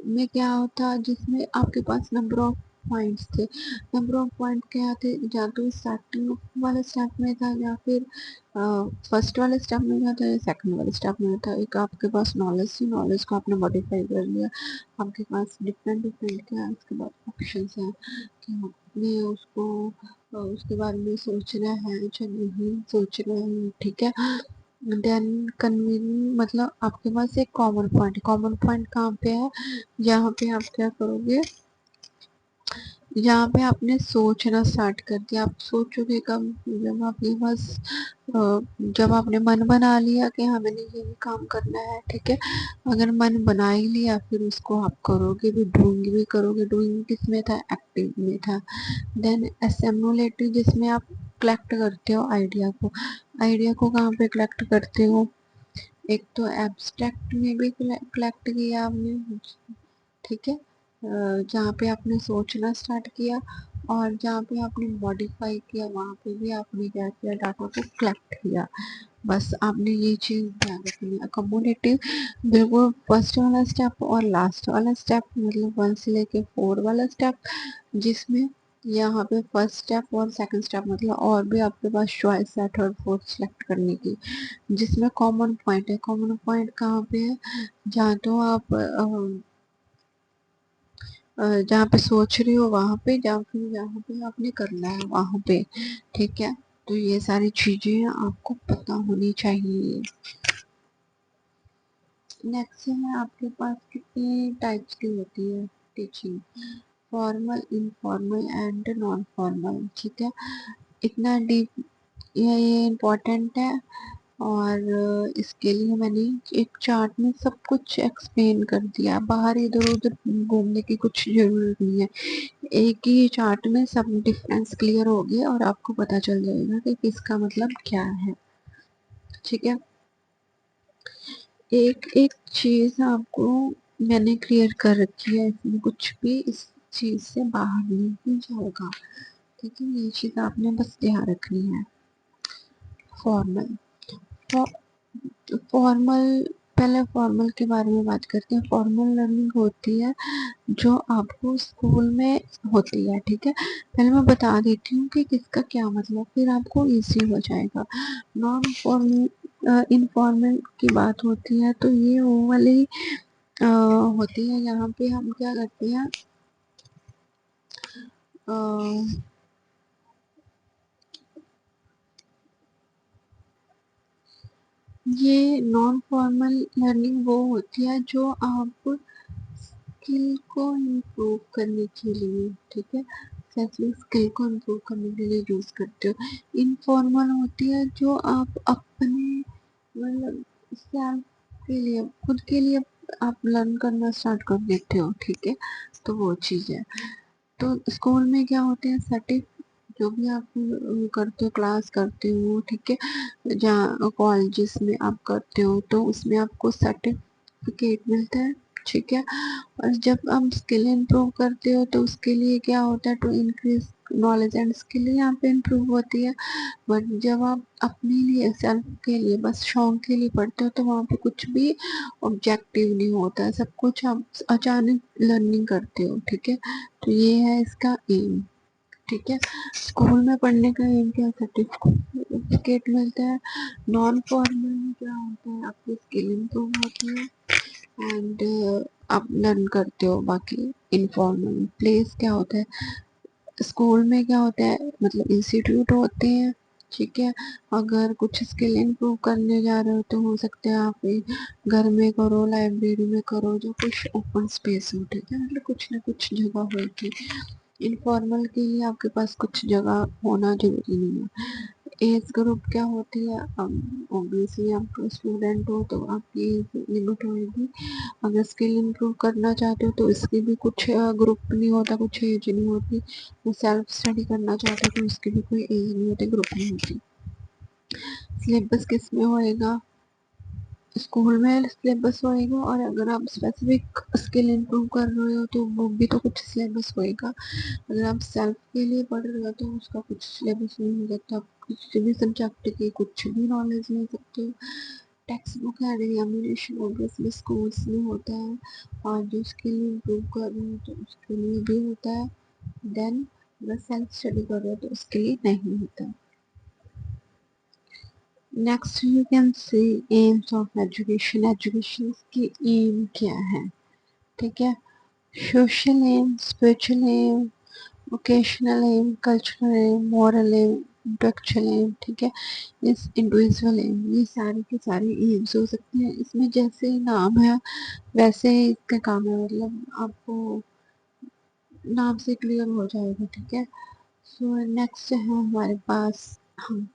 में क्या होता, जिसमें आपके पास नंबर ऑफ पॉइंट्स थे। नंबर ऑफ पॉइंट क्या थे, या तो स्टार्टिंग वाले स्टेप में था, या फिर फर्स्ट वाले स्टेप में था, या सेकंड वाले स्टेप में था। एक आपके पास नॉलेज थी, नॉलेज को आपने मॉडिफाई कर लिया, आपके पास डिफरेंट डिफरेंट क्या उसके बाद ऑप्शंस हैं कि आपने उसको उसके बारे में सोचना है या नहीं सोचना है, ठीक है। देन कन्वीनिंग मतलब आपके पास एक कॉमन पॉइंट, कॉमन पॉइंट कहाँ पे है, यहाँ पे आप क्या करोगे, यहाँ पे आपने सोचना स्टार्ट कर दिया। आप सोचोगे कब, जब आपके पास जब आपने मन बना लिया कि हाँ मैंने ये काम करना है, ठीक है। अगर मन बना ही लिया फिर उसको आप करोगे भी, डूइंग भी करोगे। डूइंग किस में था, एक्टिव में था। देन एसेमुलेटिव जिसमें आप कलेक्ट करते हो आइडिया को। आइडिया को कहाँ पे कलेक्ट करते हो, एक तो एब्स्ट्रैक्ट में भी कलेक्ट किया आपने, ठीक है, जहाँ पे आपने सोचना स्टार्ट किया, और जहाँ पे आपने मॉडिफाई किया वहाँ पे भी आपने क्या किया, डाटा को कलेक्ट किया। बस आपने ये चीज़ ध्यान रखनी है। अकोमोडेटिव बिल्कुल फर्स्ट वाला स्टेप और लास्ट वाला स्टेप, मतलब 1 से लेके 4 वाला स्टेप, जिसमें यहाँ पे फर्स्ट स्टेप और सेकंड स्टेप मतलब और भी आपके पास चॉइस है थर्ड फोर्थ सेलेक्ट करने की, जिसमें कॉमन पॉइंट है। कॉमन पॉइंट कहाँ पे है, जहाँ तो आप जहाँ पे सोच रही हो वहाँ पे, जहाँ फिर जहाँ पे आपने करना है वहाँ पे, ठीक है। तो ये सारी चीजें आपको पता होनी चाहिए। नेक्स्ट है आपके पास कितने टाइप्स की होती है teaching, formal, informal and non formal, ठीक है। इतना डीप ये इम्पोर्टेंट है, और इसके लिए मैंने एक चार्ट में सब कुछ एक्सप्लेन कर दिया। बाहर इधर उधर घूमने की कुछ जरूरत नहीं है, एक ही चार्ट में सब डिफरेंस क्लियर हो गया और आपको पता चल जाएगा कि किसका मतलब क्या है, ठीक है। एक एक चीज आपको मैंने क्लियर कर रखी है, इसमें कुछ भी इस चीज से बाहर नहीं जाएगा, ठीक है। ये चीज आपने बस ध्यान रखनी है। फॉर्मल, फॉर्मल, पहले फॉर्मल के बारे में बात करते हैं। फॉर्मल लर्निंग होती है जो आपको स्कूल में होती है, ठीक है। पहले मैं बता देती हूँ कि किसका क्या मतलब, फिर आपको इजी हो जाएगा। नॉन फॉर्मल इनफॉर्मल की बात होती है, तो ये वो वाली होती है यहाँ पे हम क्या करते हैं, अ, ये नॉन फॉर्मल लर्निंग वो होती है जो आप स्किल को इम्प्रूव करने के लिए, ठीक है, स्पेसिफिक स्किल को इम्प्रूव करने के लिए यूज करते हो। इनफॉर्मल होती है जो आप अपने मतलब सेल्फ के लिए, खुद के लिए आप लर्न करना स्टार्ट कर देते हो, ठीक है। तो वो चीज़ है। तो स्कूल में क्या होते हैं, सर्टिफ जो भी आप करते हो, क्लास करते हो, ठीक है, जहाँ कॉलेजेस में आप करते हो तो उसमें आपको सर्टिफिकेट मिलता है, ठीक है। और जब हम स्किल इम्प्रूव करते हो तो उसके लिए क्या होता है, to increase knowledge and skill यहाँ पे इम्प्रूव होती है। बट जब आप अपने लिए सेल्फ के लिए बस शौक के लिए पढ़ते हो तो वहाँ पे कुछ भी ऑब्जेक्टिव नहीं होता है, सब कुछ आप अचानक लर्निंग करते हो, ठीक है। तो ये है इसका एम, ठीक है। स्कूल में पढ़ने का एम क्या, सर्टिफिकेट मिलता है। नॉन फॉर्मल में क्या होता है, आपकी स्किल इम्प्रूव होती है एंड आप लर्न करते हो। बाकी इनफॉर्मल प्लेस क्या होता है, स्कूल में क्या होता है, मतलब इंस्टीट्यूट होते हैं, ठीक है। अगर कुछ स्किल इम्प्रूव करने जा रहे हो तो हो सकता है आप घर में करो, लाइब्रेरी में करो, जो कुछ ओपन स्पेस हो, ठीक है, मतलब कुछ ना कुछ जगह होगी। इनफॉर्मल के लिए आपके पास कुछ जगह होना जरूरी नहीं है। एज ग्रुप क्या होती है, ऑब्वियसली आप स्टूडेंट हो तो आपकी एज लिमिट होगी। अगर स्किल इम्प्रूव करना चाहते हो तो इसकी भी कुछ ग्रुप नहीं होता, कुछ एज नहीं होती। वो सेल्फ स्टडी करना चाहते हो तो उसकी भी कोई एज नहीं होती, ग्रुप नहीं होती। सिलेबस किस में होएगा, स्कूल में सिलेबस होएगा, और अगर आप स्पेसिफिक स्किल इंप्रूव कर रहे हो तो वो भी तो कुछ सिलेबस होएगा। अगर आप सेल्फ के लिए पढ़ रहे हो तो उसका कुछ सिलेबस नहीं हो सकता, आप किसी भी सब्जेक्ट की कुछ भी नॉलेज ले सकते हो। टेक्स्ट बुक है एग्जामिनेशन ऑब्वियसली स्कूल्स में होता है, और जो स्किल इंप्रूव कर रहे हो तो उसके लिए भी होता है। देन अगर सेल्फ स्टडी कर रहे हो तो उसके लिए नहीं होता। Next you can see aims of education, education की एम क्या है, ठीक है। Social aim, spiritual aim, vocational aim, cultural aim, moral aim, intellectual aim, ठीक है। इस इंडिविजुअल एम, ये सारे के सारे एम्स हो सकते हैं। इसमें जैसे नाम है वैसे ही इसका काम है, मतलब आपको नाम से क्लियर हो जाएगा, ठीक है। सो नेक्स्ट है हमारे पास हम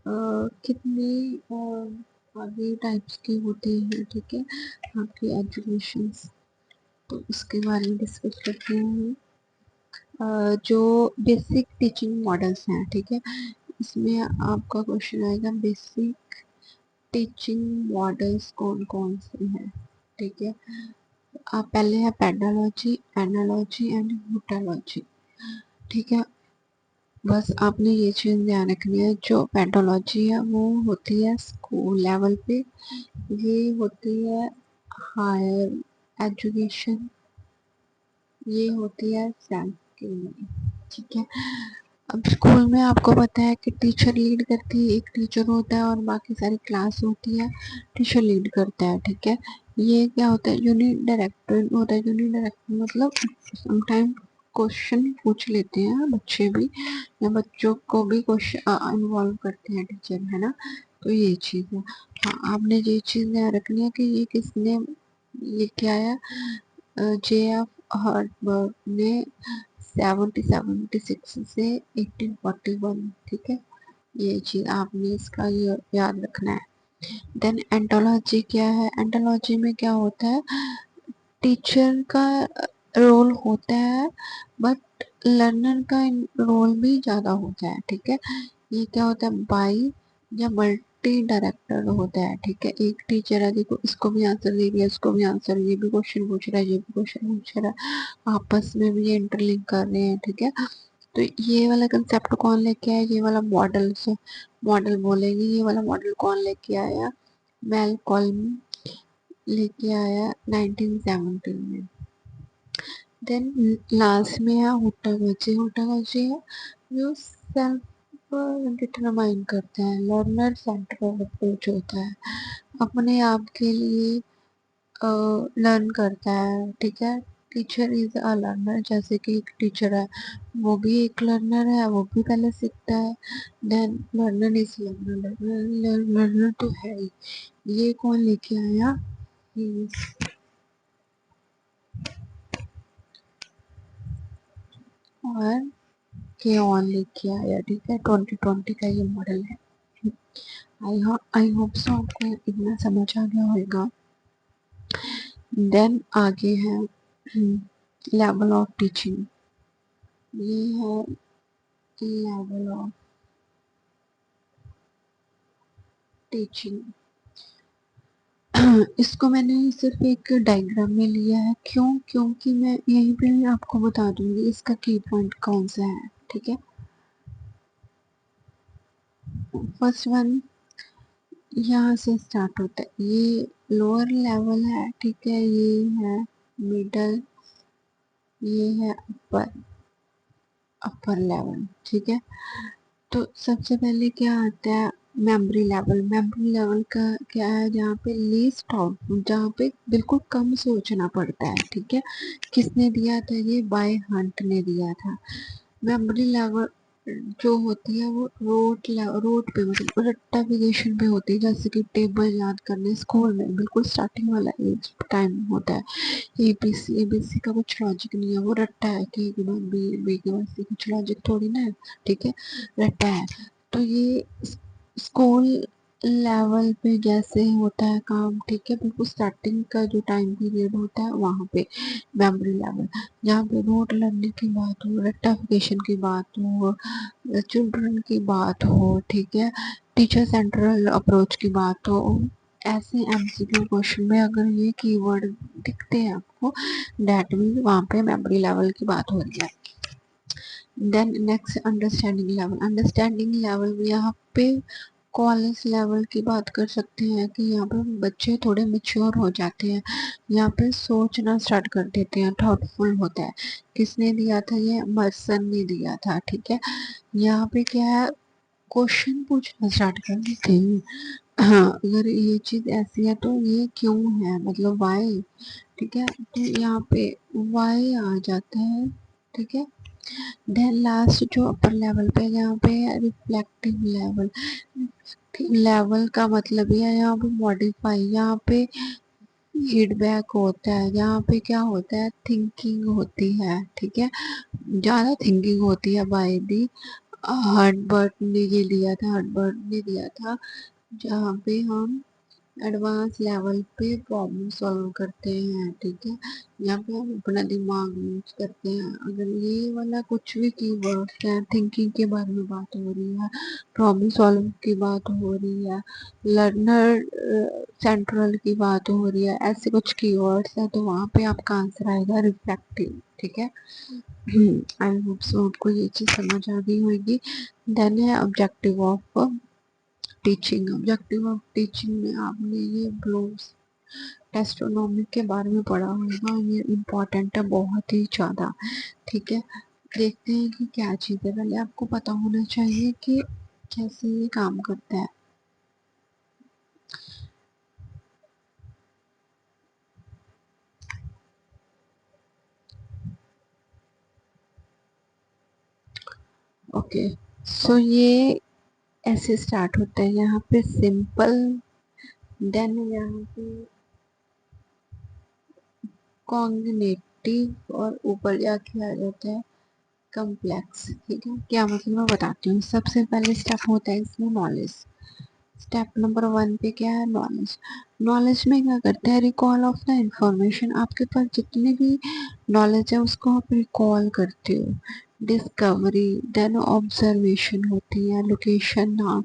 कितने आगे टाइप्स के होते हैं, ठीक है, आपके एजुकेशन, तो उसके बारे में डिस्कस करते हैं। जो बेसिक टीचिंग मॉडल्स हैं, ठीक है, इसमें आपका क्वेश्चन आएगा बेसिक टीचिंग मॉडल्स कौन कौन से हैं, ठीक है। आप पहले है पेडालॉजी, एनालॉजी एंड मोटालॉजी, ठीक है। बस आपने ये चीज़ ध्यान रखनी है, जो पेडोलॉजी है वो होती है स्कूल लेवल पे, ये होती है हायर एजुकेशन, ये होती है सेल्फ के लिए, ठीक है। अब स्कूल में आपको पता है कि टीचर लीड करती है, एक टीचर होता है और बाकी सारी क्लास होती है, टीचर लीड करता है, ठीक है। ये क्या होता है, यूनिट डायरेक्टर होता है। यूनिट डायरेक्टर मतलब समटाइम क्वेश्चन पूछ लेते हैं बच्चे भी, या बच्चों को भी क्वेश्चन इन्वॉल्व करते हैं टीचर, है ना। तो ये चीज़ है। हाँ, आपने ये चीज़ ध्यान रखनी है कि ये किसने लेके आया, जे एफ हर्टबर्ग ने 1776 से 1841, ठीक है। ये चीज आपने इसका याद रखना है। देन एंटोलॉजी क्या है, एंटोलॉजी में क्या होता है, टीचर का रोल होता है बट लर्नर का रोल भी ज़्यादा होता है, ठीक है। ये क्या होता है, बाई या मल्टी डायरेक्टर होता है, ठीक है। एक टीचर है, देखो इसको भी आंसर दे दिया, इसको भी आंसर, ये भी क्वेश्चन पूछ रहा है, ये भी क्वेश्चन पूछ रहा है, आपस में भी ये इंटरलिंक कर रहे हैं, ठीक है। तो ये वाला कंसेप्ट कौन लेके आया, ये वाला मॉडल से मॉडल बोलेंगे, ये वाला मॉडल कौन लेके आया, मेलकॉल्म लेके आया 1917 में। देन लास्ट में है हुटागोजी, हुटागोजी है जो सेल्फ डिटरमाइन करता है, लर्नर सेंट्रल अप्रोच होता है, अपने आप के लिए लर्न करता है, ठीक है। टीचर इज अ लर्नर, जैसे कि एक टीचर है वो भी एक लर्नर है, वो भी पहले सीखता है। Then learner is learner, learner तो है ही। ये कौन लेके आया, और के ऑन लेके आया, ठीक है। 2020 का ये मॉडल है। आई होप सो आपको इतना समझ आ गया होगा। देन आगे है लेवल ऑफ टीचिंग, ये है लेवल ऑफ टीचिंग। इसको मैंने सिर्फ एक डायग्राम में लिया है, क्यों, क्योंकि मैं यहीं पे आपको बता दूंगी इसका की पॉइंट कौन सा है, ठीक है। फर्स्ट वन यहाँ से स्टार्ट होता है, ये लोअर लेवल है, ठीक है, ये है मिडल, ये है अपर, अपर लेवल, ठीक है। तो सबसे पहले क्या आता है, मेमोरी लेवल। मेमोरी लेवल का क्या है, जहाँ पे लीस्ट आउटपुट, जहाँ पे बिल्कुल कम सोचना पड़ता है, ठीक है। किसने दिया था, ये बाय हंट ने दिया था। मेमोरी लेवल जो होती है वो रोट पे मतलब रट्टाफिकेशन पे होती है, जैसे कि टेबल याद करने स्कूल में बिल्कुल स्टार्टिंग वाला एज टाइम होता है। एबीसी, एबीसी का कुछ लॉजिक नहीं है, वो रट्टा है कि ए के बाद बी, बी के बाद सी, कुछ लॉजिक थोड़ी ना है, ठीक है, रट्टा है। तो ये स्कूल लेवल पे जैसे होता है काम, ठीक है, बिल्कुल स्टार्टिंग का जो टाइम पीरियड होता है वहाँ पे मेमोरी लेवल, जहाँ पे नोट लर्निंग की बात हो, रेक्टिफिकेशन की बात हो, चिल्ड्रन की बात हो, ठीक है, टीचर सेंट्रल अप्रोच की बात हो, ऐसे एमसीक्यू क्वेश्चन में अगर ये कीवर्ड दिखते हैं आपको, दैट मीन वहाँ पे मेमोरी लेवल की बात हो रही है। Then next understanding level. Understanding level यहाँ पे कॉलेज लेवल की बात कर सकते हैं कि यहाँ पे बच्चे थोड़े मेच्योर हो जाते हैं, यहाँ पे सोचना स्टार्ट कर देते हैं, थॉटफुल होता है। किसने दिया था ये? मर्सन ने दिया था, ठीक है। यहाँ पे क्या है, क्वेश्चन पूछना स्टार्ट कर देते हैं। हाँ, अगर ये चीज ऐसी है तो ये क्यों है, मतलब वाई, ठीक है, तो यहाँ पे वाई आ जाता है, ठीक है। देन लास्ट जो अपर लेवल पे यहाँ पे है रिफ्लेक्टिव लेवल। लेवल का मतलब ये है यहाँ पे मॉडिफाई, यहाँ पे फीडबैक होता है, यहाँ पे क्या होता है, थिंकिंग होती है, ठीक है, ज़्यादा थिंकिंग होती है बाय दी। हर्टबर्ट ने ये लिया था, हर्टबर्ट ने दिया था, जहाँ पे हम एडवांस लेवल पे प्रॉब्लम सॉल्व करते हैं, ठीक है, यहाँ पे हम अपना दिमाग यूज करते हैं। अगर ये वाला कुछ भी कीवर्ड्स है, थिंकिंग के बारे में बात हो रही है, प्रॉब्लम सॉल्व की बात हो रही है, लर्नर सेंट्रल की बात हो रही है, ऐसे कुछ कीवर्ड्स है तो वहाँ पे आपका आंसर आएगा रिफ्लेक्टिव, ठीक है। आई होप सो आपको ये चीज़ समझ आ गई होगी। देन है objective of teaching. Objective of teaching में आपने ये ब्लूम्स टेस्टोनॉमी के बारे में पढ़ा होगा, ये इम्पोर्टेंट है बहुत ही ज़्यादा, ठीक है। देखते हैं कि क्या चीज़ है, पहले आपको पता होना चाहिए कि कैसे ये काम करता है। ओके, सो ये ऐसे स्टार्ट होता है, यहाँ पे सिंपल, देन यहाँ पे कॉग्निटिव, और ऊपर जाके आ जाता है कम्प्लेक्स, ठीक है। क्या मतलब मैं बताती हूँ। सबसे पहले स्टेप होता है इसमें नॉलेज। स्टेप नंबर 1 पे क्या है, नॉलेज। नॉलेज में क्या करते हैं, रिकॉल ऑफ द इंफॉर्मेशन, आपके पास जितने भी नॉलेज है उसको आप रिकॉल करते हो। डिस्कवरी, देन ऑब्जर्वेशन होती है, लोकेशन, नाम,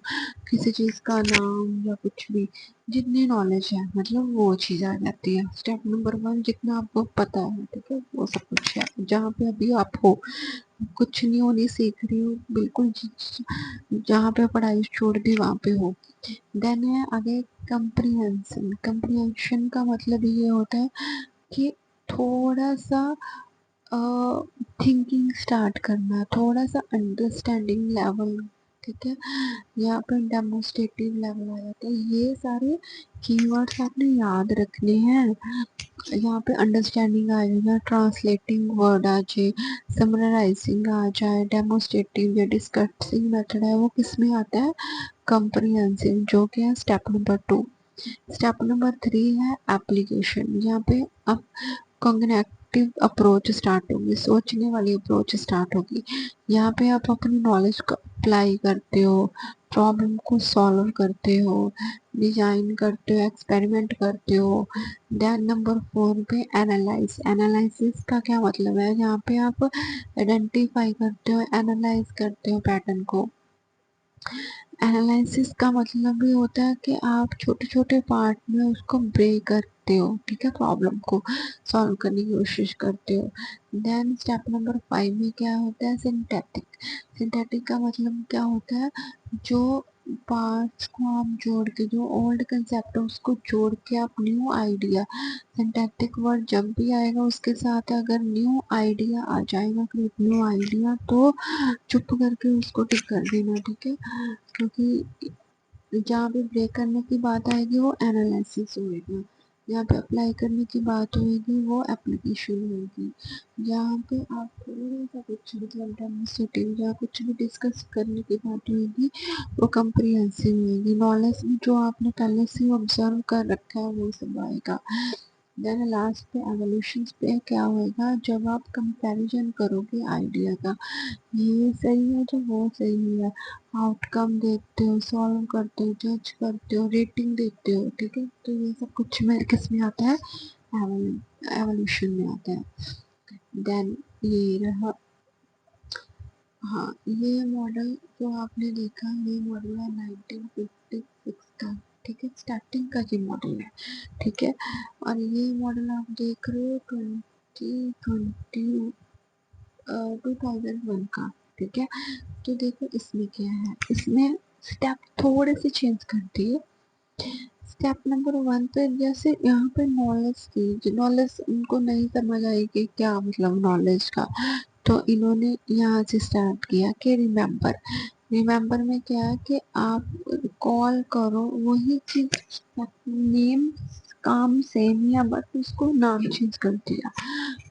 किसी चीज़ का नाम या कुछ भी, जितनी नॉलेज है मतलब वो चीज़ आ जाती है। स्टेप नंबर 1 जितना आपको पता है, ठीक है, वो सब कुछ है जहाँ पे अभी आप हो, कुछ न्यू नहीं सीख रही हो, बिल्कुल जहाँ पे पढ़ाई छोड़ दी वहाँ पे हो। देन है आगे कंप्रीहेंशन। कंप्रीहेंशन का मतलब ये होता है कि थोड़ा सा थिंकिंग स्टार्ट करना, थोड़ा सा अंडरस्टैंडिंग लेवल, ठीक है। यहाँ पर डेमोस्ट्रेटिव लेवल आ जाता है। ये सारे कीवर्ड्स आपने याद रखने हैं। यहाँ पे अंडरस्टैंडिंग आ जाएगा, ट्रांसलेटिंग वर्ड आ जाए, समराइजिंग आ जाए, डेमोस्ट्रेटिव या डिस्कसिंग मेथड है वो किस में आता है, कंप्रीहेंसिव, जो कि है स्टेप नंबर 2। स्टेप नंबर 3 है एप्लीकेशन। यहाँ पे अब कॉग्निटिव अप्रोच स्टार्ट होगी, सोचने वाली अप्रोच स्टार्ट होगी। यहाँ पे आप अपनी नॉलेज को अप्लाई करते हो, प्रॉब्लम को सॉल्व करते हो, डिजाइन करते हो, एक्सपेरिमेंट करते हो। देन नंबर 4 पे एनालाइज। एनालिसिस का क्या मतलब है, यहाँ पे आप आइडेंटिफाई करते हो, एनालाइज करते हो पैटर्न को। एनालिसिस का मतलब भी होता है कि आप छोटे छोटे पार्ट में उसको ब्रेक करते हो, ठीक है, प्रॉब्लम को सॉल्व करने की कोशिश करते हो। देन स्टेप नंबर 5 में क्या होता है, सिंथेटिक। सिंथेटिक का मतलब क्या होता है, जो पार्ट्स को आप जोड़ के, जो ओल्ड कंसेप्ट है उसको जोड़ के आप न्यू आइडिया, सिंथेटिक वर्ड जब भी आएगा उसके साथ अगर न्यू आइडिया आ जाएगा, न्यू आइडिया, तो चुप करके उसको टिक कर देना, ठीक है। क्योंकि जहाँ पे ब्रेक करने की बात आएगी वो एनालिसिस होएगा, जहाँ पे अप्लाई करने की बात होएगी वो एप्लीकेशन होगी, जहाँ पे आप थोड़ा सा कुछ मतलब डेमोस्ट्रेटिव या कुछ भी डिस्कस करने की बात होएगी वो कंप्रीहेंसिव होएगी। नॉलेज में जो आपने पहले से ऑब्जर्व कर रखा है वो सब आएगा। देन लास्ट पे एवोल्यूशन पे क्या होएगा, जब आप कंपैरिजन करोगे आइडिया का, ये सही है जो वो सही है, आउटकम देखते हो, सॉल्व करते हो, जज करते हो, रेटिंग देते हो, ठीक है, तो ये सब कुछ में किस में आता है, एवोल्यूशन में आता है। देन ये रहा, हाँ ये मॉडल जो आपने देखा, ये मॉडल है 1956 का, ठीक है, स्टार्टिंग का ये मॉडल है, ठीक है, और ये मॉडल आप देख रहे हो 2001 का, ठीक है। तो देखो इसमें क्या है, इसमें स्टेप थोड़े से चेंज कर दिए। स्टेप नंबर 1 पे जैसे यहाँ पे नॉलेज की, नॉलेज उनको नहीं समझ आई कि क्या मतलब नॉलेज का, तो इन्होंने यहाँ से स्टार्ट किया कि रिमेम्बर, रिमेम्बर में क्या है कि आप कॉल करो वही चीज, नेम काम सेम या बट उसको नाम चेंज कर दिया,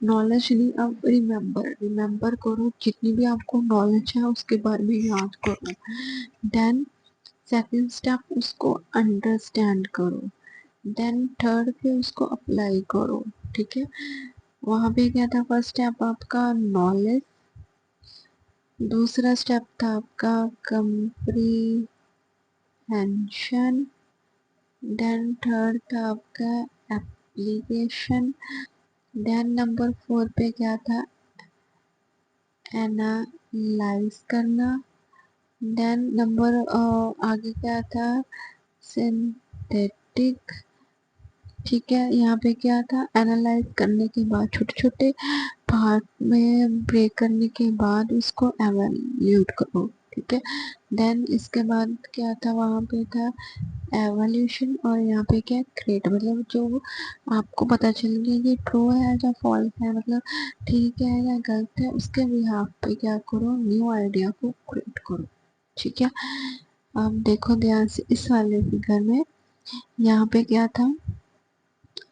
नॉलेज नहीं, अब रिमेम्बर, रिमेम्बर करो जितनी भी आपको नॉलेज है उसके बारे में याद करो। देन सेकंड स्टेप उसको अंडरस्टैंड करो, देन थर्ड पे उसको अप्लाई करो, ठीक है। वहां पे क्या था, फर्स्ट स्टेप आपका नॉलेज, दूसरा स्टेप था आपका कंप्रीहेंशन, देन थर्ड था आपका एप्लीकेशन, देन नंबर 4 पे क्या था, एनालाइज करना, देन नंबर आगे क्या था, सिंथेटिक, ठीक है। यहाँ पे क्या था, एनालाइज करने के बाद छोटे छोटे पार्ट में ब्रेक करने के बाद उसको एवेल्यूट करो, ठीक है। देन इसके बाद क्या था, वहाँ पे था एवोल्यूशन, और यहाँ पे क्या क्रिएट, मतलब जो आपको पता चल गया ये ट्रू है या फॉल्स है, मतलब ठीक है या गलत है, उसके बिहाफ पे क्या करो, न्यू आइडिया को क्रिएट करो, ठीक है। अब देखो ध्यान से इस वाले फिगर में, यहाँ पे क्या था,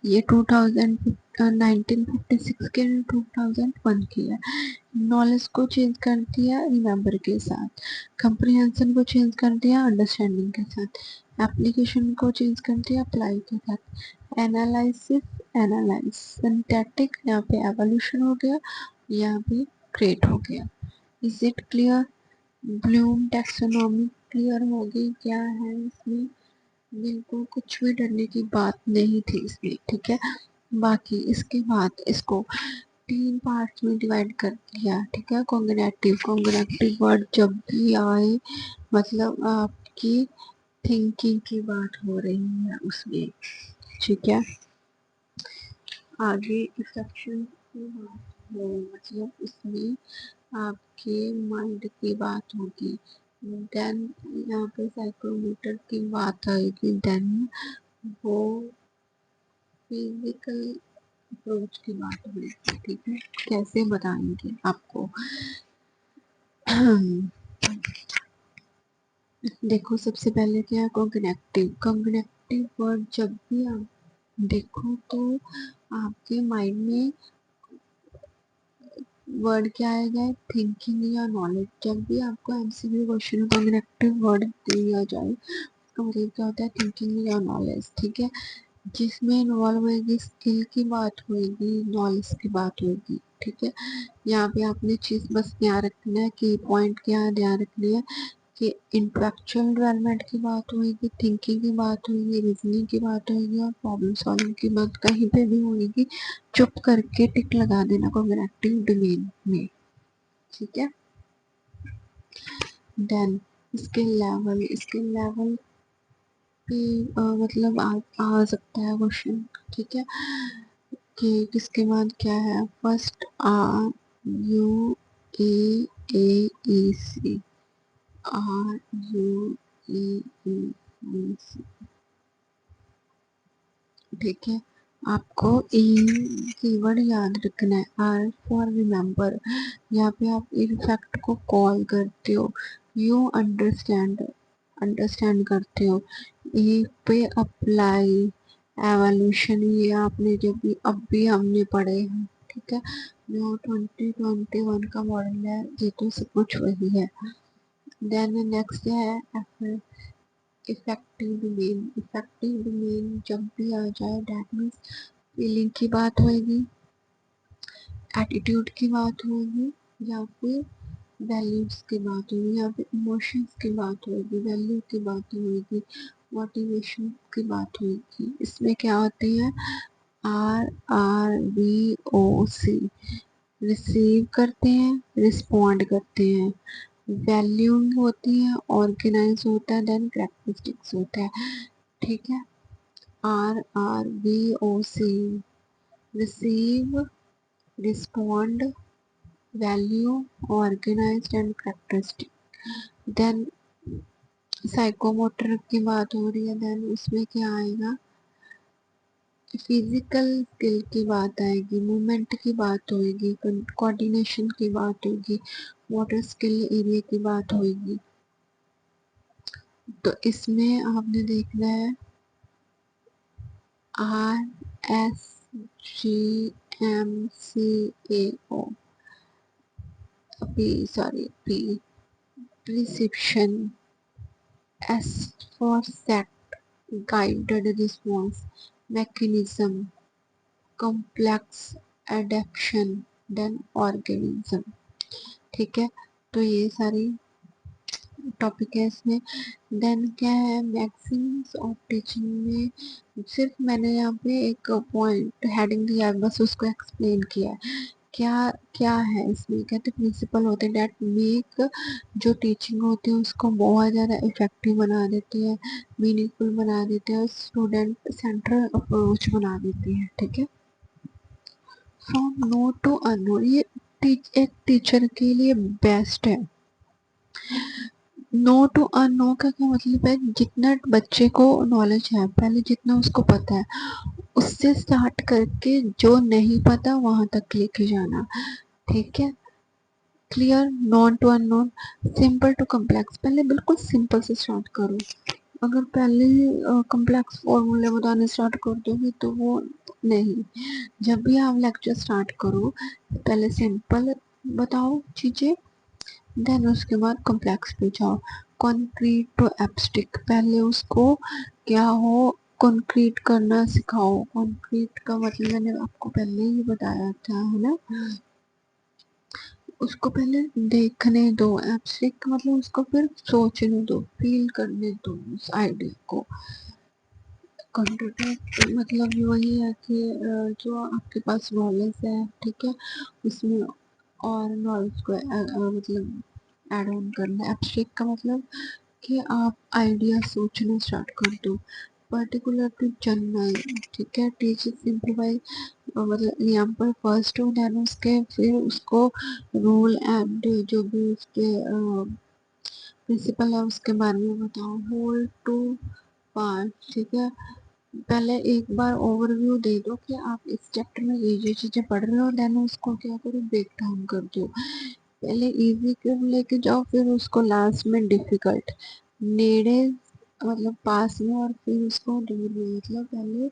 ये 1956 के 2001 की है, नॉलेज को चेंज कर दिया रिमेम्बर के साथ, कंप्रीहेंशन को चेंज कर दिया अंडरस्टैंडिंग के साथ, एप्लीकेशन को चेंज कर दिया अप्लाई के साथ, एनालिसिस एनालाइज, सिंथेटिक यहाँ पे एवोल्यूशन हो गया, यहाँ पे क्रिएट हो गया। Is it clear, Bloom taxonomy clear हो गई, क्या है इसमें, बिल्कुल कुछ भी डरने की बात नहीं थी इसमें, ठीक है। बाकी इसके बाद इसको 3 पार्ट्स में डिवाइड कर दिया, ठीक है। कॉन्ग्रेटिव, कॉन्ग्रेटिव वर्ड जब भी आए मतलब आपकी थिंकिंग की बात हो रही है उसमें, ठीक है। आगे इफेक्शन की बात हो, मतलब उसमें आपके माइंड की बात होगी, देन यहाँ पे साइकोमीटर की बात आएगी, देन वो फिजिकल अप्रोच की बात हुई, ठीक है, कैसे बताएंगे आपको। देखो सबसे पहले क्या है, कॉन्ग्रेक्टिव, कॉन्ग्रेक्टिव वर्ड जब भी आप देखो तो आपके माइंड में वर्ड क्या आएगा, थिंकिंग या नॉलेज, जब भी आपको एमसीक्यू क्वेश्चन कॉन्ग्रेक्टिव वर्ड दिया जाए तो मतलब क्या होता है, थिंकिंग या नॉलेज, ठीक है, जिसमें इन्वॉल्व होगी स्किल की बात होगी, नॉलेज की बात होगी, ठीक है। यहाँ पे आपने चीज बस ध्यान रखना है कि पॉइंट क्या ध्यान रखनी है कि इंटेलेक्चुअल डेवलपमेंट की बात होगी, थिंकिंग की बात होगी, रीजनिंग की बात होगी, और प्रॉब्लम सॉल्विंग की बात कहीं पे भी होगी, चुप करके टिक लगा देना कॉग्निटिव डोमेन में, ठीक है। देन इसके लेवल पे मतलब आ सकता है क्वेश्चन, ठीक है, कि किसके बाद क्या है, फर्स्ट RUAAEC, RUAAEC, ठीक है। आपको कीवर्ड याद रखना है, आर फॉर रिमेम्बर, यहाँ पे आप इफेक्ट को कॉल करते हो, यू अंडरस्टैंड, अंडरस्टैंड करते हो, ए पे अप्लाई, एवोल्यूशन ये आपने जब भी अब भी हमने पढ़े हैं, ठीक है। जो 2021 का मॉडल है ये तो सब कुछ वही है। देन नेक्स्ट है इफेक्टिव डोमेन, इफेक्टिव डोमेन जब भी आ जाए दैट मीन्स फीलिंग की बात होगी, एटीट्यूड की बात होगी, या फिर वैल्यूज की बात होगी, या फिर इमोशंस की बात होगी, वैल्यू की बात होगी, मोटिवेशन की बात होगी। इसमें क्या होती है, RRBOC, रिसीव करते हैं, रिस्पॉन्ड करते हैं, वैल्यूइंग होती है, ऑर्गेनाइज होता है, देन कैरेक्टरिस्टिक्स होता है। ठीक है, RRBOC, receive, respond, value, organised and characteristic. Then psychomotor की बात हो रही है, देन उसमें क्या आएगा, फिजिकल स्किल की बात आएगी, मूवमेंट की बात होगी, कोऑर्डिनेशन की बात होगी, मोटर स्किल एरिया की बात होगी। तो इसमें आपने देखना है RSGMCAO, P, perception, S for set, guided response, mechanism, complex adaptation, then organism। ठीक है, तो ये सारी टॉपिक है इसमें। देन क्या है, मैक्सिम्स ऑफ टीचिंग में सिर्फ मैंने यहाँ पे एक पॉइंट हेडिंग दिया है, बस उसको एक्सप्लेन किया है। क्या क्या है इसमें, कहते प्रिंसिपल होते हैं डेट मेक, जो टीचिंग होती है उसको बहुत ज़्यादा इफेक्टिव बना देती है, मीनिंगफुल बना देते हैं, स्टूडेंट सेंट्रल अप्रोच बना देती है। ठीक है, फ्रॉम नो टू अननोन, ये एक टीचर के लिए बेस्ट है। नो टू अनो का क्या मतलब है, जितना बच्चे को नॉलेज है, पहले जितना उसको पता है उससे स्टार्ट करके जो नहीं पता वहां तक लेके जाना। ठीक है, clear, known to unknown, simple to complex, पहले बिल्कुल सिंपल से स्टार्ट करो। अगर पहले कम्प्लेक्स फॉर्मूले बताने स्टार्ट कर दोगे तो वो नहीं। जब भी आप लेक्चर स्टार्ट करो पहले सिंपल बताओ चीजें, देन उसके बाद कॉम्प्लेक्स पे जाओ। कॉन्क्रीट टू एब्स्ट्रैक्ट, पहले उसको क्या हो, कॉन्क्रीट करना सिखाओ। कॉन्क्रीट का मतलब मैंने आपको पहले ही बताया था, है ना। उसको पहले देखने दो, एब्स्ट्रैक्ट का मतलब उसको फिर सोचने दो, फील करने दो उस आइडिया को। कंप्यूटर मतलब वही है कि जो आपके पास नॉलेज है, ठीक है, उसमें और नॉलेज को मतलब ऐड ऑन करना। एब्स्ट्रैक्ट का मतलब कि आप आइडिया सोचना स्टार्ट कर दो, पर्टिकुलर टू जनरल। ठीक है, टीच सिंप्लीफाई, मतलब एग्जाम्पल फर्स्ट हो, देन उसके फिर उसको रूल एंड जो भी उसके प्रिंसिपल है उसके बारे में बताओ। होल टू पार्ट, ठीक है, पहले एक बार ओवरव्यू दे दो कि आप इस चैप्टर में ये चीजें पढ़ रहे हो, देन उसको क्या करो, ब्रेक डाउन कर दो। पहले इजी क्यों लेके जाओ, फिर उसको लास्ट में डिफिकल्ट, नेड़े मतलब पास में, और फिर उसको दूर में, मतलब पहले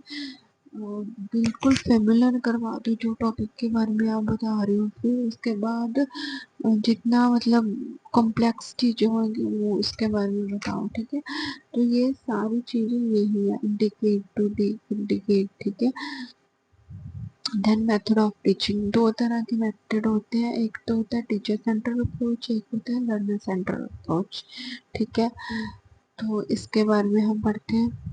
बिल्कुल फेमिलर करवा दो जो टॉपिक के बारे में आप बता रहे हो, फिर उसके बाद जितना मतलब कॉम्प्लेक्स चीजें होंगी वो उसके बारे में बताओ। ठीक है, तो ये सारी चीजें यही है, इंडिकेट टू इंडिकेट। ठीक है, देन मेथड ऑफ टीचिंग, दो तरह के मेथड होते हैं, एक तो होता है टीचर सेंटर अप्रोच, एक होता है लर्नर सेंटर अप्रोच। ठीक है, तो इसके बारे में हम पढ़ते हैं।